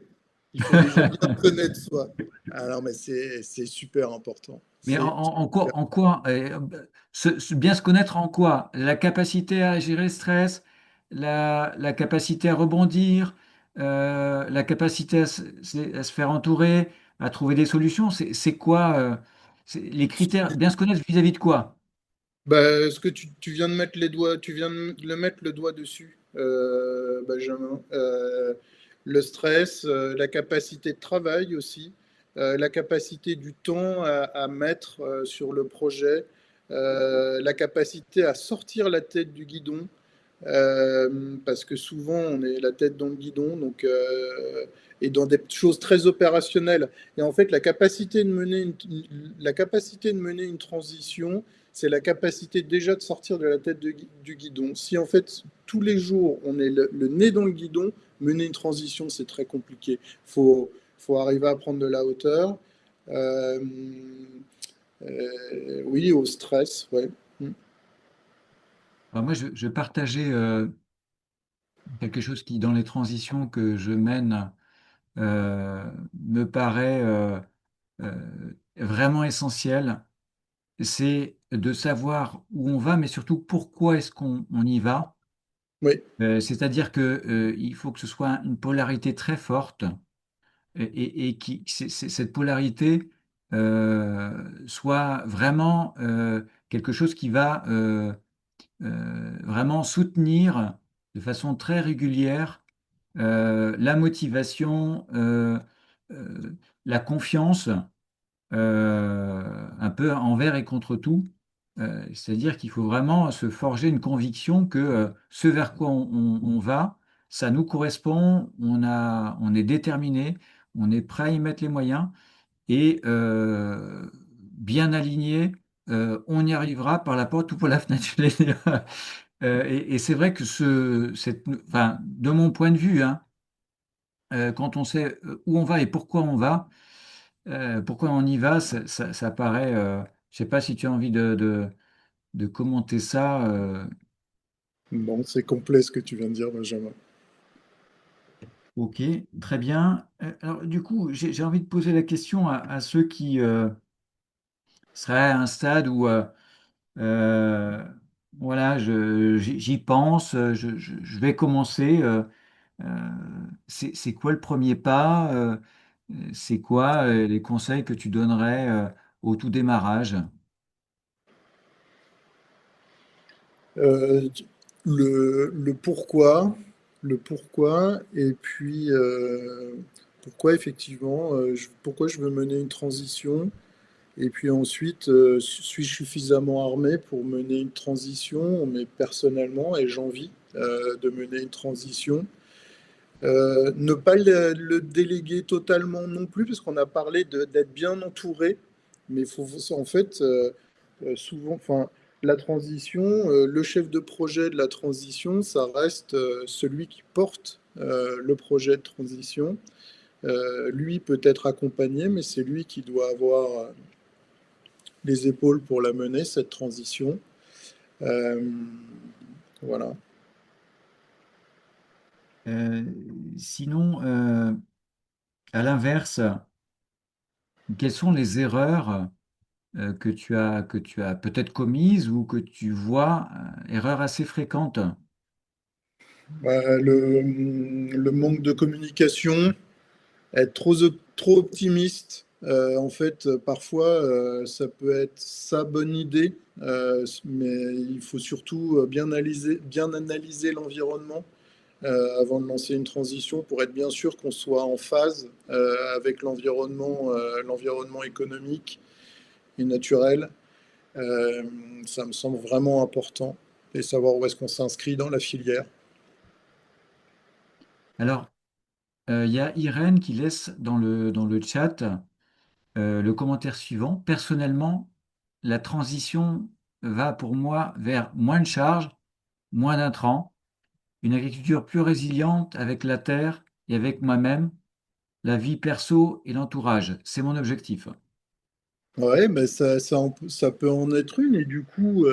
Il faut déjà bien connaître soi. Alors, mais c'est super important. Mais C'est super. en quoi bien se connaître en quoi? La capacité à gérer le stress, la capacité à rebondir, la capacité à se faire entourer, à trouver des solutions. C'est quoi les critères? Bien se connaître vis-à-vis de quoi? Bah, ce que tu viens de mettre les doigts, tu viens de le mettre le doigt dessus, Benjamin. Le stress, la capacité de travail aussi, la capacité du temps à mettre sur le projet, la capacité à sortir la tête du guidon, parce que souvent on est la tête dans le guidon, donc et dans des choses très opérationnelles. Et en fait, la capacité de mener une transition, c'est la capacité déjà de sortir de la tête du guidon. Si en fait tous les jours on est le nez dans le guidon, mener une transition c'est très compliqué. Faut arriver à prendre de la hauteur. Euh, oui, au stress, ouais. Mm. Alors moi, je partageais quelque chose qui, dans les transitions que je mène, me paraît vraiment essentiel. C'est de savoir où on va, mais surtout pourquoi est-ce qu'on y va. Oui. C'est-à-dire que, il faut que ce soit une polarité très forte et cette polarité soit vraiment quelque chose qui va vraiment soutenir de façon très régulière la motivation, la confiance un peu envers et contre tout. C'est-à-dire qu'il faut vraiment se forger une conviction que ce vers quoi on va, ça nous correspond, on est déterminé, on est prêt à y mettre les moyens et bien aligné, on y arrivera par la porte ou par la fenêtre. Je l'ai dit. Et c'est vrai que enfin, de mon point de vue, hein, quand on sait où on va et pourquoi on va, pourquoi on y va, ça paraît. Je sais pas si tu as envie de commenter ça. Bon, c'est complet ce que tu viens de dire, Benjamin. Ok, très bien. Alors, du coup, j'ai envie de poser la question à ceux qui seraient à un stade où Euh, voilà, j'y pense, je vais commencer. Euh, c'est quoi le premier pas? C'est quoi les conseils que tu donnerais au tout démarrage? Euh, le pourquoi, et puis pourquoi effectivement, pourquoi je veux mener une transition, et puis ensuite, suis-je suffisamment armé pour mener une transition, mais personnellement, ai-je envie de mener une transition? Ne pas le déléguer totalement non plus, parce qu'on a parlé d'être bien entouré, mais il faut en fait souvent, enfin, la transition, le chef de projet de la transition, ça reste celui qui porte le projet de transition. Lui peut être accompagné, mais c'est lui qui doit avoir les épaules pour la mener, cette transition. Euh, voilà. Euh, Sinon, à l'inverse, quelles sont les erreurs que tu as peut-être commises ou que tu vois, erreurs assez fréquentes? Le manque de communication, être trop optimiste, en fait, parfois, ça peut être sa bonne idée, mais il faut surtout bien analyser l'environnement avant de lancer une transition pour être bien sûr qu'on soit en phase avec l'environnement économique et naturel. Euh, Ça me semble vraiment important et savoir où est-ce qu'on s'inscrit dans la filière. Alors, il y a Irène qui laisse dans le chat le commentaire suivant. Personnellement, la transition va pour moi vers moins de charges, moins d'intrants, une agriculture plus résiliente avec la terre et avec moi-même, la vie perso et l'entourage. C'est mon objectif. Ouais, mais ça peut en être une. Et du coup,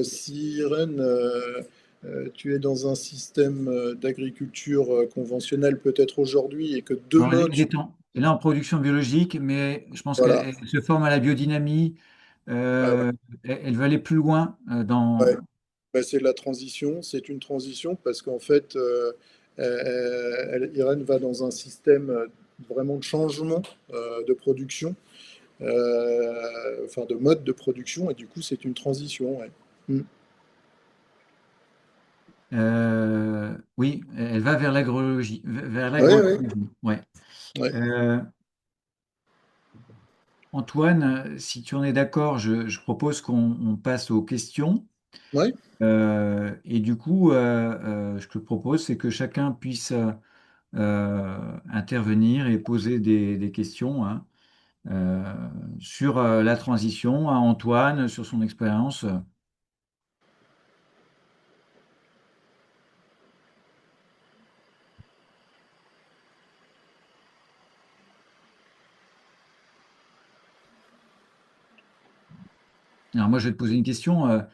si Irène, tu es dans un système d'agriculture conventionnelle peut-être aujourd'hui et que Alors, demain, elle est en production biologique, mais je pense voilà, qu'elle se forme à la biodynamie. ah ouais, Euh, Elle veut aller plus loin ouais. dans. Bah, c'est de la transition, c'est une transition parce qu'en fait, Irène va dans un système vraiment de changement de production, enfin de mode de production, et du coup, c'est une transition. Ouais. Mm. Oui, elle va vers l'agroécologie, vers Ouais, ouais, l'agroécologie. Ouais. ouais, Euh, Antoine, si tu en es d'accord, je propose qu'on passe aux questions. ouais. Et du coup, je te propose, c'est que chacun puisse intervenir et poser des questions hein, euh, sur la transition à Antoine, sur son expérience. Alors moi, je vais te poser une question.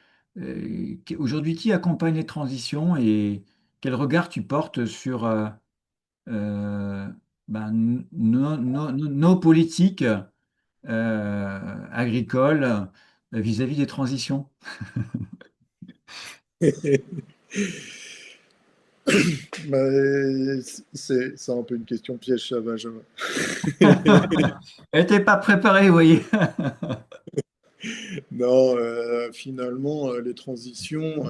Aujourd'hui, qui accompagne les transitions et quel regard tu portes sur euh, nos politiques agricoles vis-à-vis des transitions? Bah, c'est un peu une question piège, ça, Benjamin. Elle n'était pas préparée, vous voyez. Non, finalement, les transitions,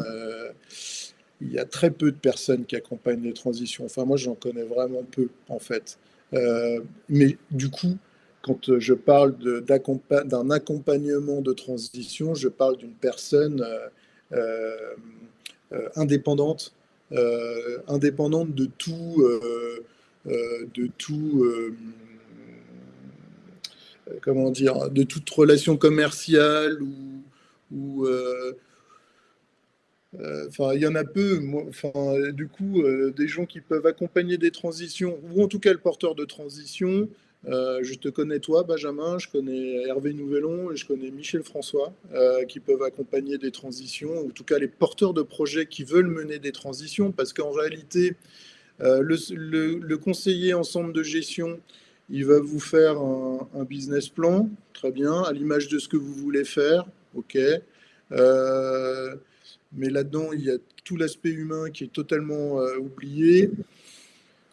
il y a très peu de personnes qui accompagnent les transitions. Enfin, moi, j'en connais vraiment peu, en fait. Mais du coup, quand je parle d'un accompagnement de transition, je parle d'une personne euh, indépendante, indépendante de tout, comment dire, de toute relation commerciale enfin, il y en a peu. Enfin, du coup, des gens qui peuvent accompagner des transitions, ou en tout cas le porteur de transition, Je te connais toi, Benjamin, je connais Hervé Nouvelon et je connais Michel François, qui peuvent accompagner des transitions, ou en tout cas les porteurs de projets qui veulent mener des transitions, parce qu'en réalité, le conseiller en centre de gestion, il va vous faire un business plan, très bien, à l'image de ce que vous voulez faire, ok. Mais là-dedans, il y a tout l'aspect humain qui est totalement oublié.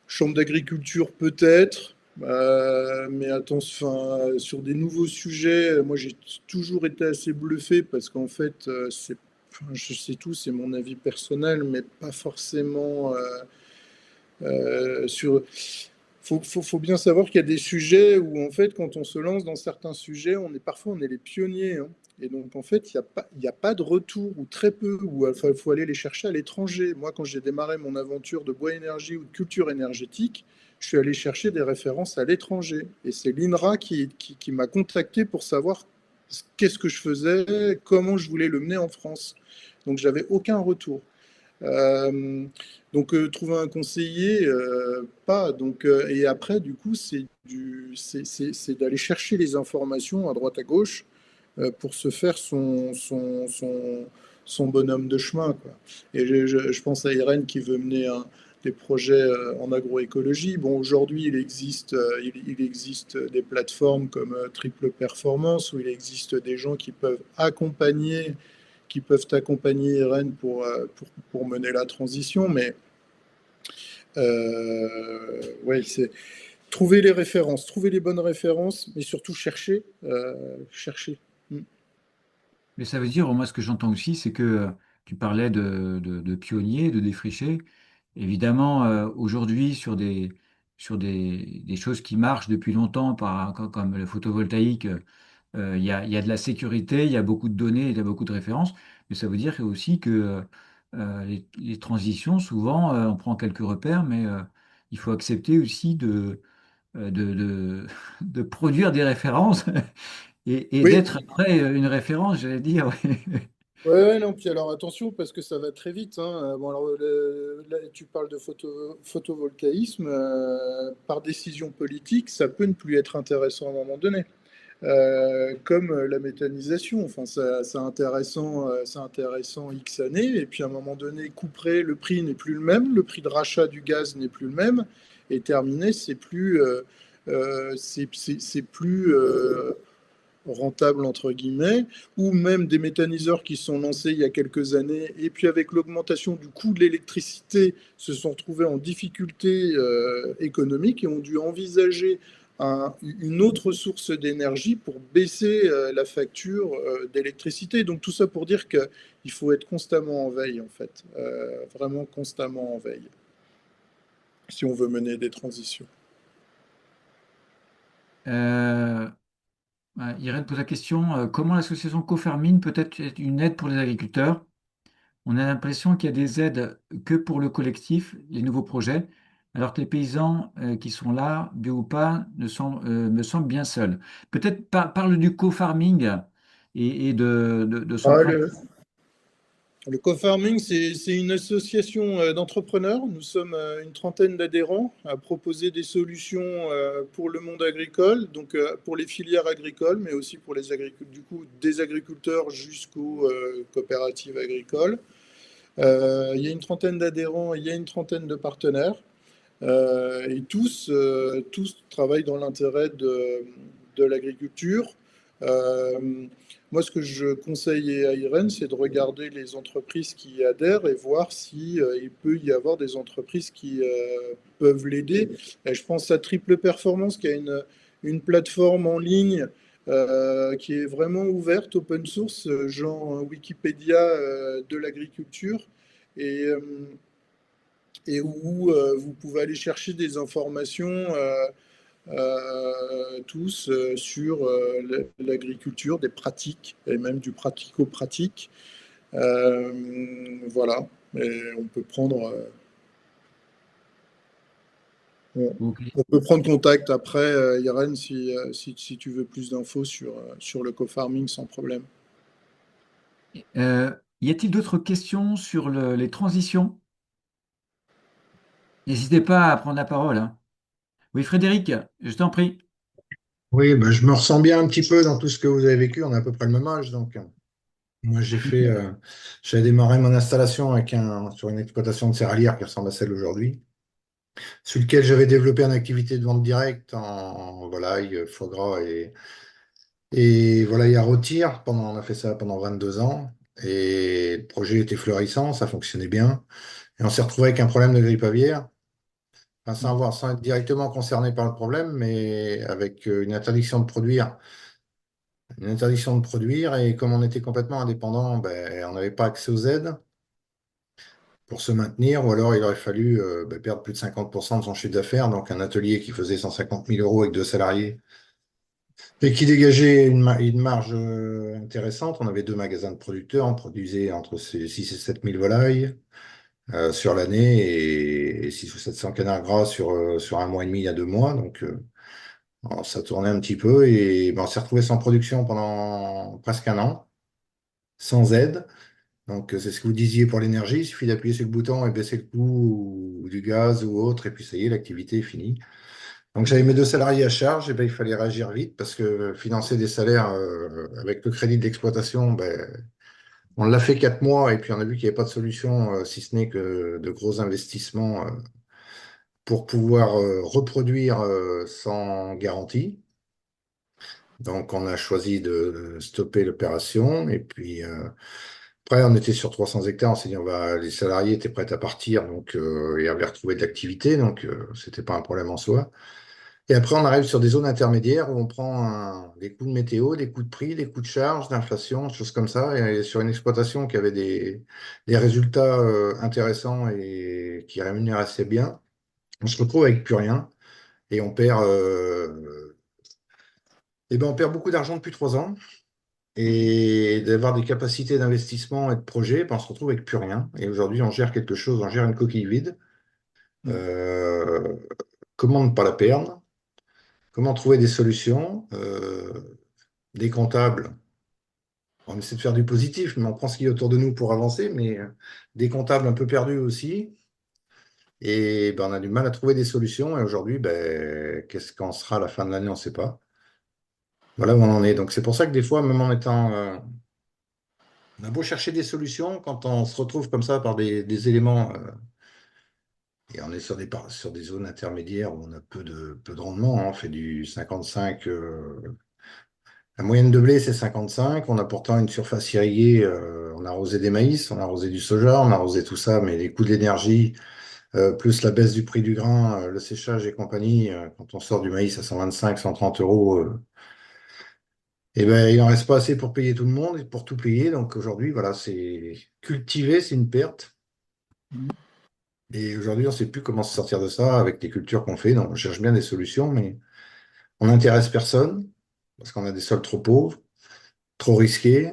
Chambre d'agriculture peut-être, mais attention, enfin, sur des nouveaux sujets, moi j'ai toujours été assez bluffé parce qu'en fait, enfin, je sais tout, c'est mon avis personnel, mais pas forcément sur. Faut bien savoir qu'il y a des sujets où en fait, quand on se lance dans certains sujets, parfois on est les pionniers, hein. Et donc en fait, il y a pas de retour ou très peu, ou enfin, il faut aller les chercher à l'étranger. Moi, quand j'ai démarré mon aventure de bois énergie ou de culture énergétique, je suis allé chercher des références à l'étranger. Et c'est l'INRA qui m'a contacté pour savoir qu'est-ce que je faisais, comment je voulais le mener en France. Donc j'avais aucun retour. Euh, donc trouver un conseiller, pas. Donc, et après, du coup, c'est d'aller chercher les informations à droite à gauche pour se faire son bonhomme de chemin, quoi. Et je pense à Irène qui veut mener des projets en agroécologie. Bon, aujourd'hui, il existe des plateformes comme Triple Performance où il existe des gens qui peuvent accompagner Irène pour mener la transition. Mais ouais, c'est trouver les références, trouver les bonnes références, mais surtout chercher. Chercher. Mm. Mais ça veut dire, moi, ce que j'entends aussi, c'est que tu parlais de pionniers, de défrichés. Évidemment, aujourd'hui, des choses qui marchent depuis longtemps, comme le photovoltaïque, il y a de la sécurité, il y a beaucoup de données, il y a beaucoup de références. Mais ça veut dire aussi que les transitions, souvent, on prend quelques repères, mais il faut accepter aussi de produire des références et Oui, d'être après une référence, j'allais dire. ouais, ouais, non, puis alors attention parce que ça va très vite, hein. Bon, alors, là, tu parles de photovoltaïsme. Par décision politique, ça peut ne plus être intéressant à un moment donné. Comme la méthanisation. Enfin, c'est intéressant X années, et puis à un moment donné, couperet, le prix n'est plus le même, le prix de rachat du gaz n'est plus le même, et terminé, c'est plus rentable entre guillemets, ou même des méthaniseurs qui sont lancés il y a quelques années, et puis avec l'augmentation du coût de l'électricité, se sont retrouvés en difficulté économique et ont dû envisager une autre source d'énergie pour baisser la facture d'électricité. Donc tout ça pour dire qu'il faut être constamment en veille, en fait, vraiment constamment en veille, si on veut mener des transitions. Euh, Irène pose la question, comment l'association Cofarmine peut être une aide pour les agriculteurs? On a l'impression qu'il y a des aides que pour le collectif, les nouveaux projets, alors que les paysans qui sont là, bio ou pas, me semblent bien seuls. Peut-être parle du co-farming et de son Ah, principe. le co-farming, c'est une association d'entrepreneurs. Nous sommes une trentaine d'adhérents à proposer des solutions pour le monde agricole, donc pour les filières agricoles, mais aussi pour les agriculteurs, du coup, des agriculteurs jusqu'aux coopératives agricoles. Il y a une trentaine d'adhérents, il y a une trentaine de partenaires, et tous travaillent dans l'intérêt de l'agriculture. Euh, Moi, ce que je conseille à Irène, c'est de regarder les entreprises qui y adhèrent et voir si il peut y avoir des entreprises qui peuvent l'aider. Et je pense à Triple Performance, qui a une plateforme en ligne qui est vraiment ouverte, open source, genre Wikipédia de l'agriculture, et, euh, et où vous pouvez aller chercher des informations tous sur l'agriculture, des pratiques, et même du pratico-pratique. Voilà. Et on peut prendre, Ok. on peut prendre contact après, Irène, si tu veux plus d'infos sur le co-farming sans problème. Y a-t-il d'autres questions sur les transitions? N'hésitez pas à prendre la parole, hein. Oui, Frédéric, je t'en prie. Oui, ben, je me ressens bien un petit peu dans tout ce que vous avez vécu. On a à peu près le même âge, donc moi j'ai démarré mon installation sur une exploitation de céréalière qui ressemble à celle d'aujourd'hui, sur lequel j'avais développé une activité de vente directe en volaille, foie gras et volaille à rôtir. On a fait ça pendant 22 ans et le projet était florissant, ça fonctionnait bien. Et on s'est retrouvé avec un problème de grippe aviaire. Enfin, sans être directement concerné par le problème, mais avec une interdiction de produire, et comme on était complètement indépendant, ben, on n'avait pas accès aux aides pour se maintenir, ou alors il aurait fallu perdre plus de 50% de son chiffre d'affaires, donc un atelier qui faisait 150 000 euros avec deux salariés, et qui dégageait une marge intéressante. On avait deux magasins de producteurs, on produisait entre 6 et 7 000 volailles sur l'année, et 6 ou 700 canards gras sur un mois et demi à 2 mois, donc alors, ça tournait un petit peu, et ben, on s'est retrouvé sans production pendant presque un an, sans aide. Donc, c'est ce que vous disiez pour l'énergie. Il suffit d'appuyer sur le bouton et baisser le coût du gaz ou autre, et puis ça y est, l'activité est finie. Donc, j'avais mes deux salariés à charge, et ben, il fallait réagir vite parce que financer des salaires avec le crédit d'exploitation, ben, on l'a fait 4 mois, et puis on a vu qu'il n'y avait pas de solution, si ce n'est que de gros investissements pour pouvoir reproduire sans garantie. Donc, on a choisi de stopper l'opération, et puis après, on était sur 300 hectares. On s'est dit, les salariés étaient prêts à partir, donc et avaient retrouvé de l'activité, donc c'était pas un problème en soi. Et après, on arrive sur des zones intermédiaires où on prend des coûts de météo, des coûts de prix, des coûts de charge, d'inflation, des choses comme ça. Et sur une exploitation qui avait des résultats intéressants et qui rémunérait assez bien, on se retrouve avec plus rien, et on perd beaucoup d'argent depuis 3 ans. Et d'avoir des capacités d'investissement et de projet, ben, on se retrouve avec plus rien. Et aujourd'hui, on gère quelque chose, on gère une coquille vide. Euh, Comment ne pas la perdre? Comment trouver des solutions? Des comptables, on essaie de faire du positif, mais on prend ce qu'il y a autour de nous pour avancer, mais des comptables un peu perdus aussi. Et ben, on a du mal à trouver des solutions. Et aujourd'hui, ben, qu'est-ce qu'en sera à la fin de l'année, on ne sait pas. Voilà où on en est. Donc c'est pour ça que des fois, même en étant on a beau chercher des solutions, quand on se retrouve comme ça par des éléments, et on est sur des zones intermédiaires où on a peu de rendement, hein. On fait du 55, la moyenne de blé c'est 55, on a pourtant une surface irriguée, on a arrosé des maïs, on a arrosé du soja, on a arrosé tout ça, mais les coûts de l'énergie, plus la baisse du prix du grain, le séchage et compagnie, quand on sort du maïs à 125, 130 euros, et ben, il n'en reste pas assez pour payer tout le monde et pour tout payer. Donc aujourd'hui, voilà, c'est cultiver, c'est une perte. Et aujourd'hui, on ne sait plus comment se sortir de ça avec les cultures qu'on fait. Donc, on cherche bien des solutions, mais on n'intéresse personne parce qu'on a des sols trop pauvres, trop risqués.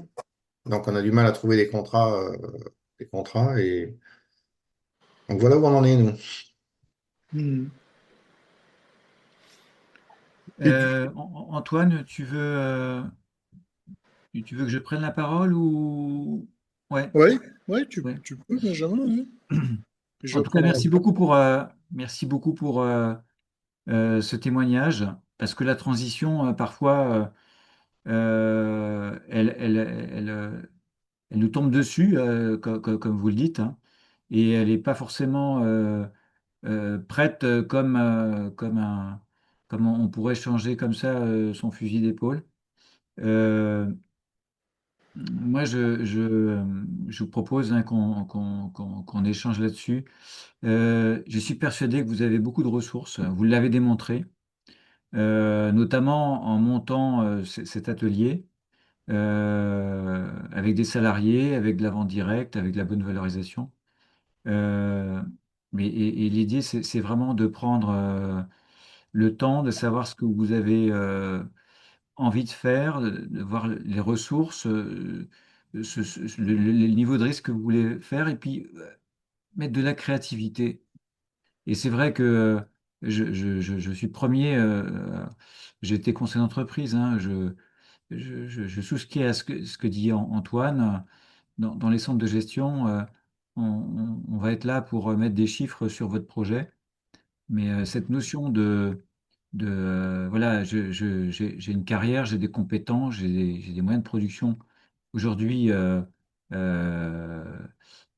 Donc, on a du mal à trouver des contrats. Et donc, voilà où on en est, nous. Mhm. Et du Antoine, tu veux que je prenne la parole ou... Ouais, ouais, ouais, ouais. tu peux, Benjamin, ouais. Je En vais tout cas, prendre la parole. merci beaucoup pour ce témoignage, parce que la transition, parfois, elle nous tombe dessus, comme vous le dites, hein, et elle n'est pas forcément prête comme on pourrait changer comme ça son fusil d'épaule. Euh, Moi, je vous propose, hein, qu'on échange là-dessus. Je suis persuadé que vous avez beaucoup de ressources, vous l'avez démontré, notamment en montant cet atelier avec des salariés, avec de la vente directe, avec de la bonne valorisation. Euh, et l'idée, c'est vraiment de prendre le temps de savoir ce que vous avez envie de faire, de voir les ressources, le niveau de risque que vous voulez faire, et puis mettre de la créativité. Et c'est vrai que je suis premier, j'ai été conseiller d'entreprise, hein, je souscris à ce que dit Antoine. Dans les centres de gestion, on va être là pour mettre des chiffres sur votre projet, mais cette notion voilà, j'ai une carrière, j'ai des compétences, j'ai des moyens de production. Aujourd'hui, euh,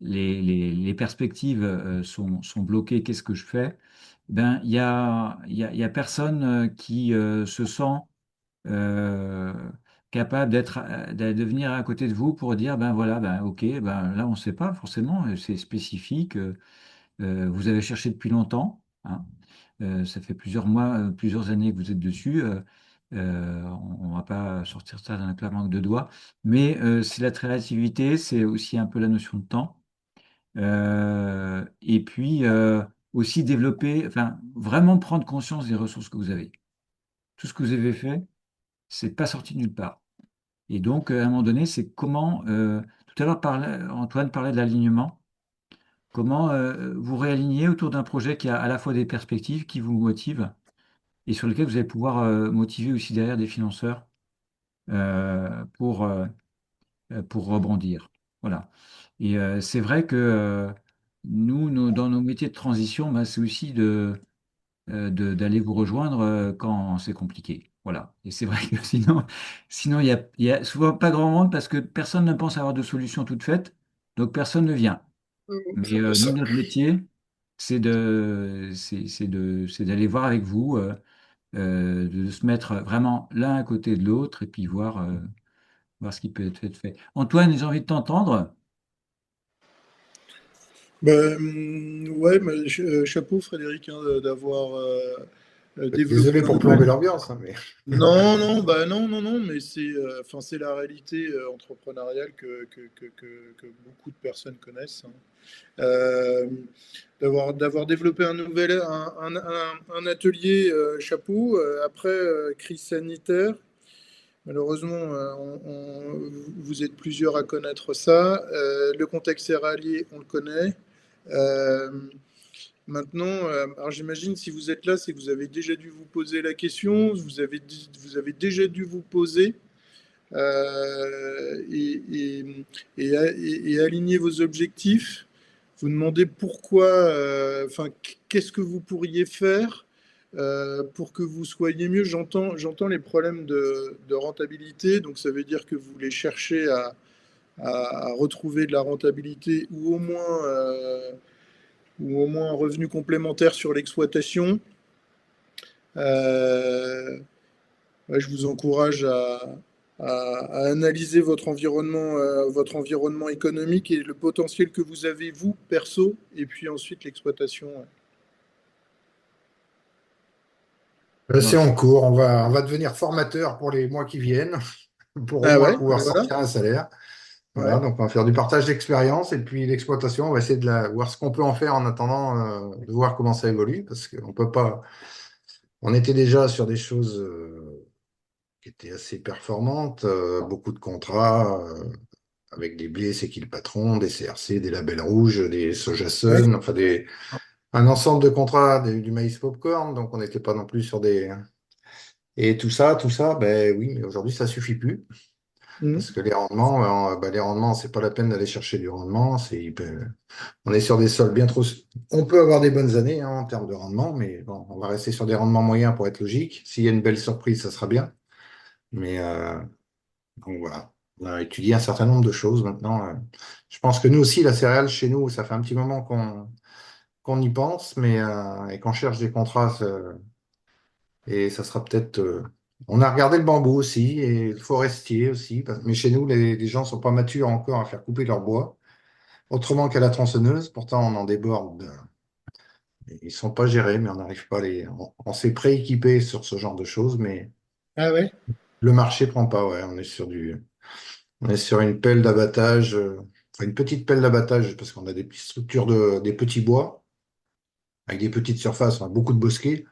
les perspectives sont bloquées. Qu'est-ce que je fais? Ben, il y a personne qui se sent euh, capable de venir à côté de vous pour dire, ben voilà, ben ok, ben là on ne sait pas forcément, c'est spécifique. Vous avez cherché depuis longtemps, hein. Ça fait plusieurs mois, plusieurs années que vous êtes dessus. On ne va pas sortir ça d'un claquement de doigts, mais c'est la créativité, c'est aussi un peu la notion de temps. Et puis aussi développer, enfin vraiment prendre conscience des ressources que vous avez. Tout ce que vous avez fait, c'est pas sorti de nulle part. Et donc, à un moment donné, c'est comment, tout à l'heure, Antoine parlait de l'alignement, comment vous réalignez autour d'un projet qui a à la fois des perspectives qui vous motivent et sur lequel vous allez pouvoir motiver aussi derrière des financeurs euh, pour, euh, pour rebondir. Voilà. Et c'est vrai que dans nos métiers de transition, bah, c'est aussi d'aller vous rejoindre quand c'est compliqué. Voilà. Et c'est vrai que sinon il y a souvent pas grand monde parce que personne ne pense avoir de solution toute faite, donc personne ne vient. C'est Mais un peu nous, ça. notre métier, c'est d'aller voir avec vous, de se mettre vraiment l'un à côté de l'autre et puis voir ce qui peut être fait. Antoine, j'ai envie de t'entendre. Ben, ouais, mais chapeau Frédéric, hein, d'avoir Désolé développé un pour nouvel. plomber l'ambiance, hein, mais Non, non, bah non, non, non, mais enfin, c'est la réalité entrepreneuriale que beaucoup de personnes connaissent, hein. Euh, d'avoir développé un nouvel un atelier chapeau après crise sanitaire. Malheureusement, vous êtes plusieurs à connaître ça. Le contexte céréalier, on le connaît. Euh, Maintenant, alors j'imagine si vous êtes là, c'est que vous avez déjà dû vous poser la question, vous avez déjà dû vous poser euh, et, et, et aligner vos objectifs. Vous demandez pourquoi, enfin, qu'est-ce que vous pourriez faire pour que vous soyez mieux. J'entends les problèmes de rentabilité, donc ça veut dire que vous voulez chercher à retrouver de la rentabilité ou au moins un revenu complémentaire sur l'exploitation. Euh, ouais, je vous encourage à analyser votre environnement économique et le potentiel que vous avez, vous, perso, et puis ensuite l'exploitation. Ouais. c'est Voilà. en cours. On va devenir formateur pour les mois qui viennent, pour au Ah moins ouais, pouvoir ben voilà. sortir un salaire. Voilà, Ouais. donc on va faire du partage d'expérience et puis l'exploitation, on va essayer voir ce qu'on peut en faire en attendant de voir comment ça évolue, parce qu'on peut pas. On était déjà sur des choses qui étaient assez performantes, beaucoup de contrats avec des blés, c'est qui le patron, des CRC, des labels rouges, des Ouais. Sojasun, enfin un ensemble de contrats du maïs popcorn, donc on n'était pas non plus sur des. Et tout ça, ben oui, mais aujourd'hui ça suffit plus. Mhm. Parce que les rendements, c'est pas la peine d'aller chercher du rendement. On est sur des sols bien trop. On peut avoir des bonnes années hein, en termes de rendement, mais bon, on va rester sur des rendements moyens pour être logique. S'il y a une belle surprise, ça sera bien. Mais donc voilà, on a étudié un certain nombre de choses maintenant. Je pense que nous aussi, la céréale, chez nous, ça fait un petit moment qu'on y pense, mais et qu'on cherche des contrats. Et ça sera peut-être. On a regardé le bambou aussi et le forestier aussi, mais chez nous, les gens sont pas matures encore à faire couper leur bois, autrement qu'à la tronçonneuse. Pourtant, on en déborde. Ils sont pas gérés, mais on n'arrive pas à les. On s'est prééquipé sur ce genre de choses, mais Ah ouais. le marché prend pas. Ouais, on est sur une pelle d'abattage, enfin, une petite pelle d'abattage parce qu'on a des petites structures des petits bois avec des petites surfaces, on a beaucoup de bosquets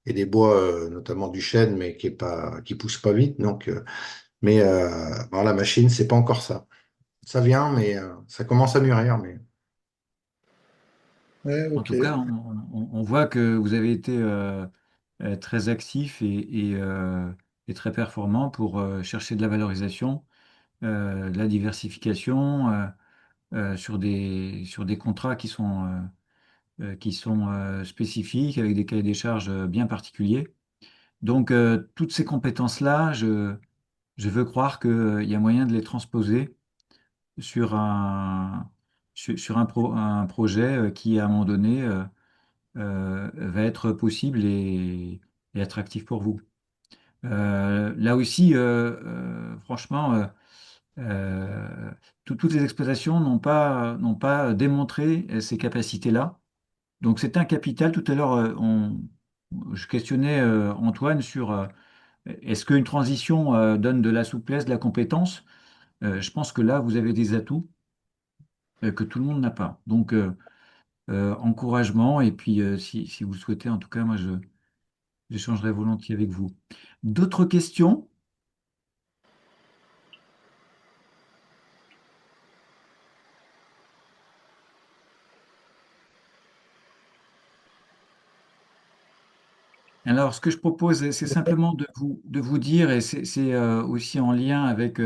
et des bois, notamment du chêne, mais qui pousse pas vite. Donc, bon, la machine, c'est pas encore ça. Ça vient, mais ça commence à mûrir. Mais Ouais, En ok. tout cas, on voit que vous avez été très actif et très performant pour chercher de la valorisation, de la diversification sur des contrats qui sont spécifiques avec des cahiers des charges bien particuliers. Donc, toutes ces compétences-là, je veux croire qu'il y a moyen de les transposer sur sur un projet qui, à un moment donné, va être possible et attractif pour vous. Là aussi, franchement, toutes les exploitations n'ont pas démontré ces capacités-là. Donc c'est un capital. Tout à l'heure, je questionnais Antoine sur est-ce qu'une transition donne de la souplesse, de la compétence? Je pense que là, vous avez des atouts que tout le monde n'a pas. Donc encouragement, et puis si vous le souhaitez, en tout cas, j'échangerai volontiers avec vous. D'autres questions? Alors, ce que je propose, c'est simplement de vous dire, et c'est aussi en lien avec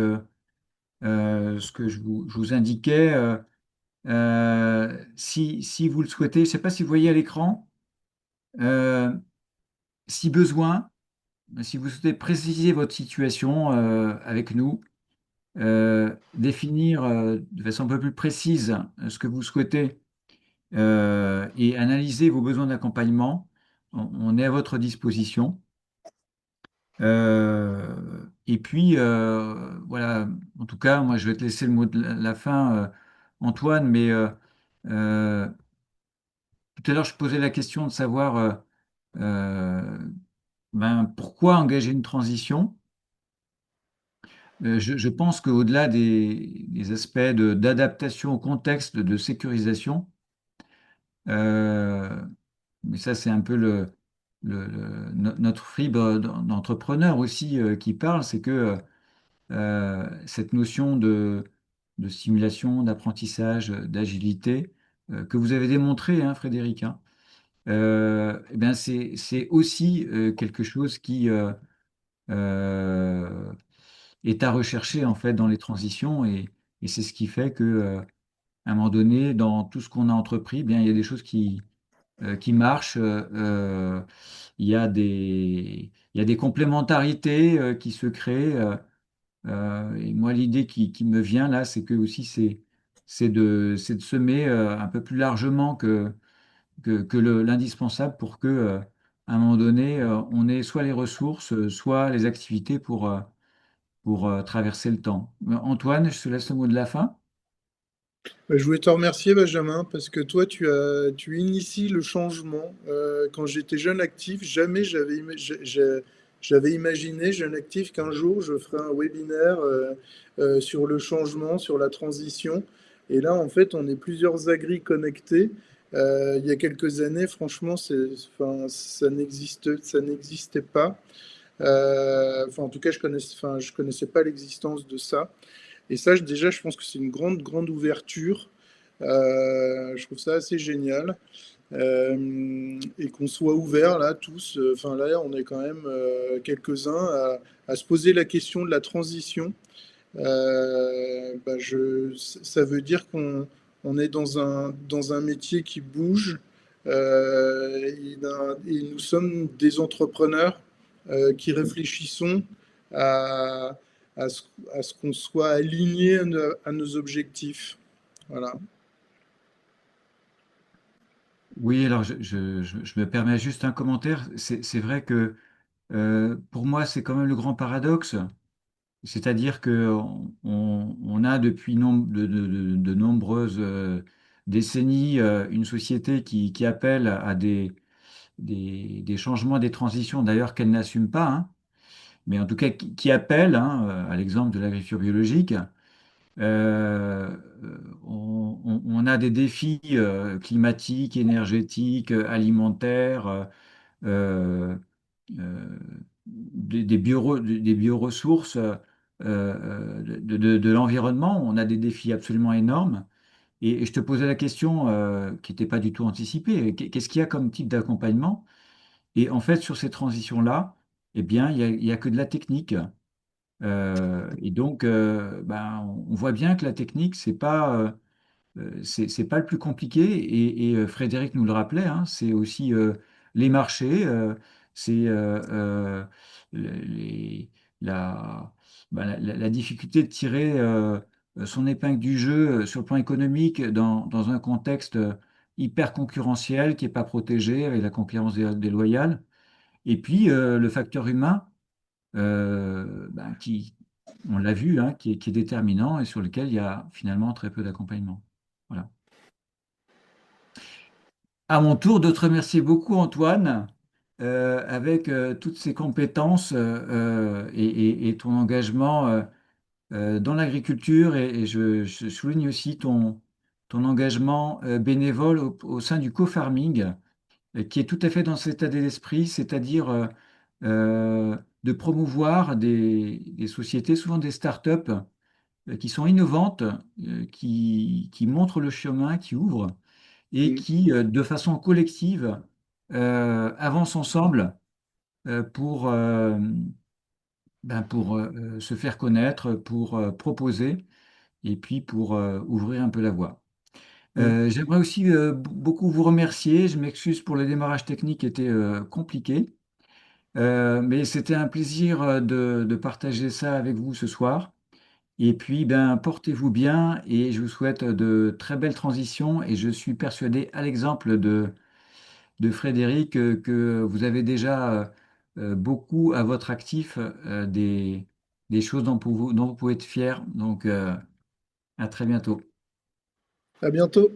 ce que je vous indiquais, si vous le souhaitez, je ne sais pas si vous voyez à l'écran, euh, si besoin, si vous souhaitez préciser votre situation avec nous, définir de façon un peu plus précise ce que vous souhaitez et analyser vos besoins d'accompagnement, on est à votre disposition. Et puis, voilà, en tout cas, moi, je vais te laisser le mot de la fin, Antoine, mais euh, tout à l'heure, je posais la question de savoir euh, ben, pourquoi engager une transition. Je pense qu'au-delà des aspects d'adaptation au contexte, de sécurisation, euh, mais ça, c'est un peu notre fibre d'entrepreneur aussi qui parle, c'est que cette notion de stimulation, d'apprentissage, d'agilité que vous avez démontré, hein, Frédéric, hein, eh bien c'est aussi quelque chose qui euh, est à rechercher en fait dans les transitions et c'est ce qui fait que à un moment donné, dans tout ce qu'on a entrepris, eh bien il y a des choses qui marchent. Il y a des complémentarités qui se créent. Et moi, l'idée qui me vient là, c'est que aussi c'est de semer un peu plus largement que l'indispensable pour que, à un moment donné, on ait soit les ressources, soit les activités pour traverser le temps. Antoine, je te laisse le mot de la fin. Bah, je voulais te remercier, Benjamin, parce que toi, tu inities le changement. Quand j'étais jeune actif, jamais j'avais imaginé, jeune actif, qu'un jour, je ferais un webinaire sur le changement, sur la transition. Et là, en fait, on est plusieurs agris connectés. Il y a quelques années, franchement, enfin, ça n'existait pas. Enfin, en tout cas, je connaissais pas l'existence de ça. Et ça, déjà, je pense que c'est une grande, grande ouverture. Je trouve ça assez génial. Et qu'on soit ouverts là, tous. Enfin, là, on est quand même quelques-uns à se poser la question de la transition. Ça veut dire qu'on est dans un métier qui bouge. Et nous sommes des entrepreneurs qui réfléchissons à, à ce, à ce qu'on soit aligné à nos objectifs. Voilà. Oui, alors je me permets juste un commentaire. C'est vrai que pour moi, c'est quand même le grand paradoxe. C'est-à-dire que on a depuis de nombreuses décennies une société qui appelle à des changements, des transitions, d'ailleurs qu'elle n'assume pas, hein, mais en tout cas qui appelle, hein, à l'exemple de l'agriculture biologique. Euh, on a des défis climatiques, énergétiques, alimentaires, euh, euh, des bioressources, de l'environnement. On a des défis absolument énormes. Et je te posais la question qui n'était pas du tout anticipée. Qu'est-ce qu'il y a comme type d'accompagnement? Et en fait, sur ces transitions-là, eh bien, il y a que de la technique. Et donc, ben, on voit bien que la technique, c'est pas le plus compliqué. Et Frédéric nous le rappelait, hein, c'est aussi les marchés. c'est les- la, la difficulté de tirer son épingle du jeu sur le plan économique dans un contexte hyper concurrentiel qui n'est pas protégé avec la concurrence déloyale. Et puis le facteur humain qui, on l'a vu, hein, qui est déterminant et sur lequel il y a finalement très peu d'accompagnement. Voilà. À mon tour de te remercier beaucoup, Antoine, avec toutes ces compétences et ton engagement dans l'agriculture. Et je souligne aussi ton engagement bénévole au sein du co-farming, qui est tout à fait dans cet état d'esprit, c'est-à-dire de promouvoir des sociétés, souvent des startups, qui sont innovantes, qui montrent le chemin, qui ouvrent et Mm. qui, de façon collective, avancent ensemble pour, pour se faire connaître, pour proposer et puis pour ouvrir un peu la voie. Mm. J'aimerais aussi beaucoup vous remercier. Je m'excuse pour le démarrage technique qui était compliqué. Mais c'était un plaisir de partager ça avec vous ce soir. Et puis, ben, portez-vous bien et je vous souhaite de très belles transitions. Et je suis persuadé, à l'exemple de Frédéric, que vous avez déjà beaucoup à votre actif des choses dont vous pouvez être fier. Donc, à très bientôt. À bientôt.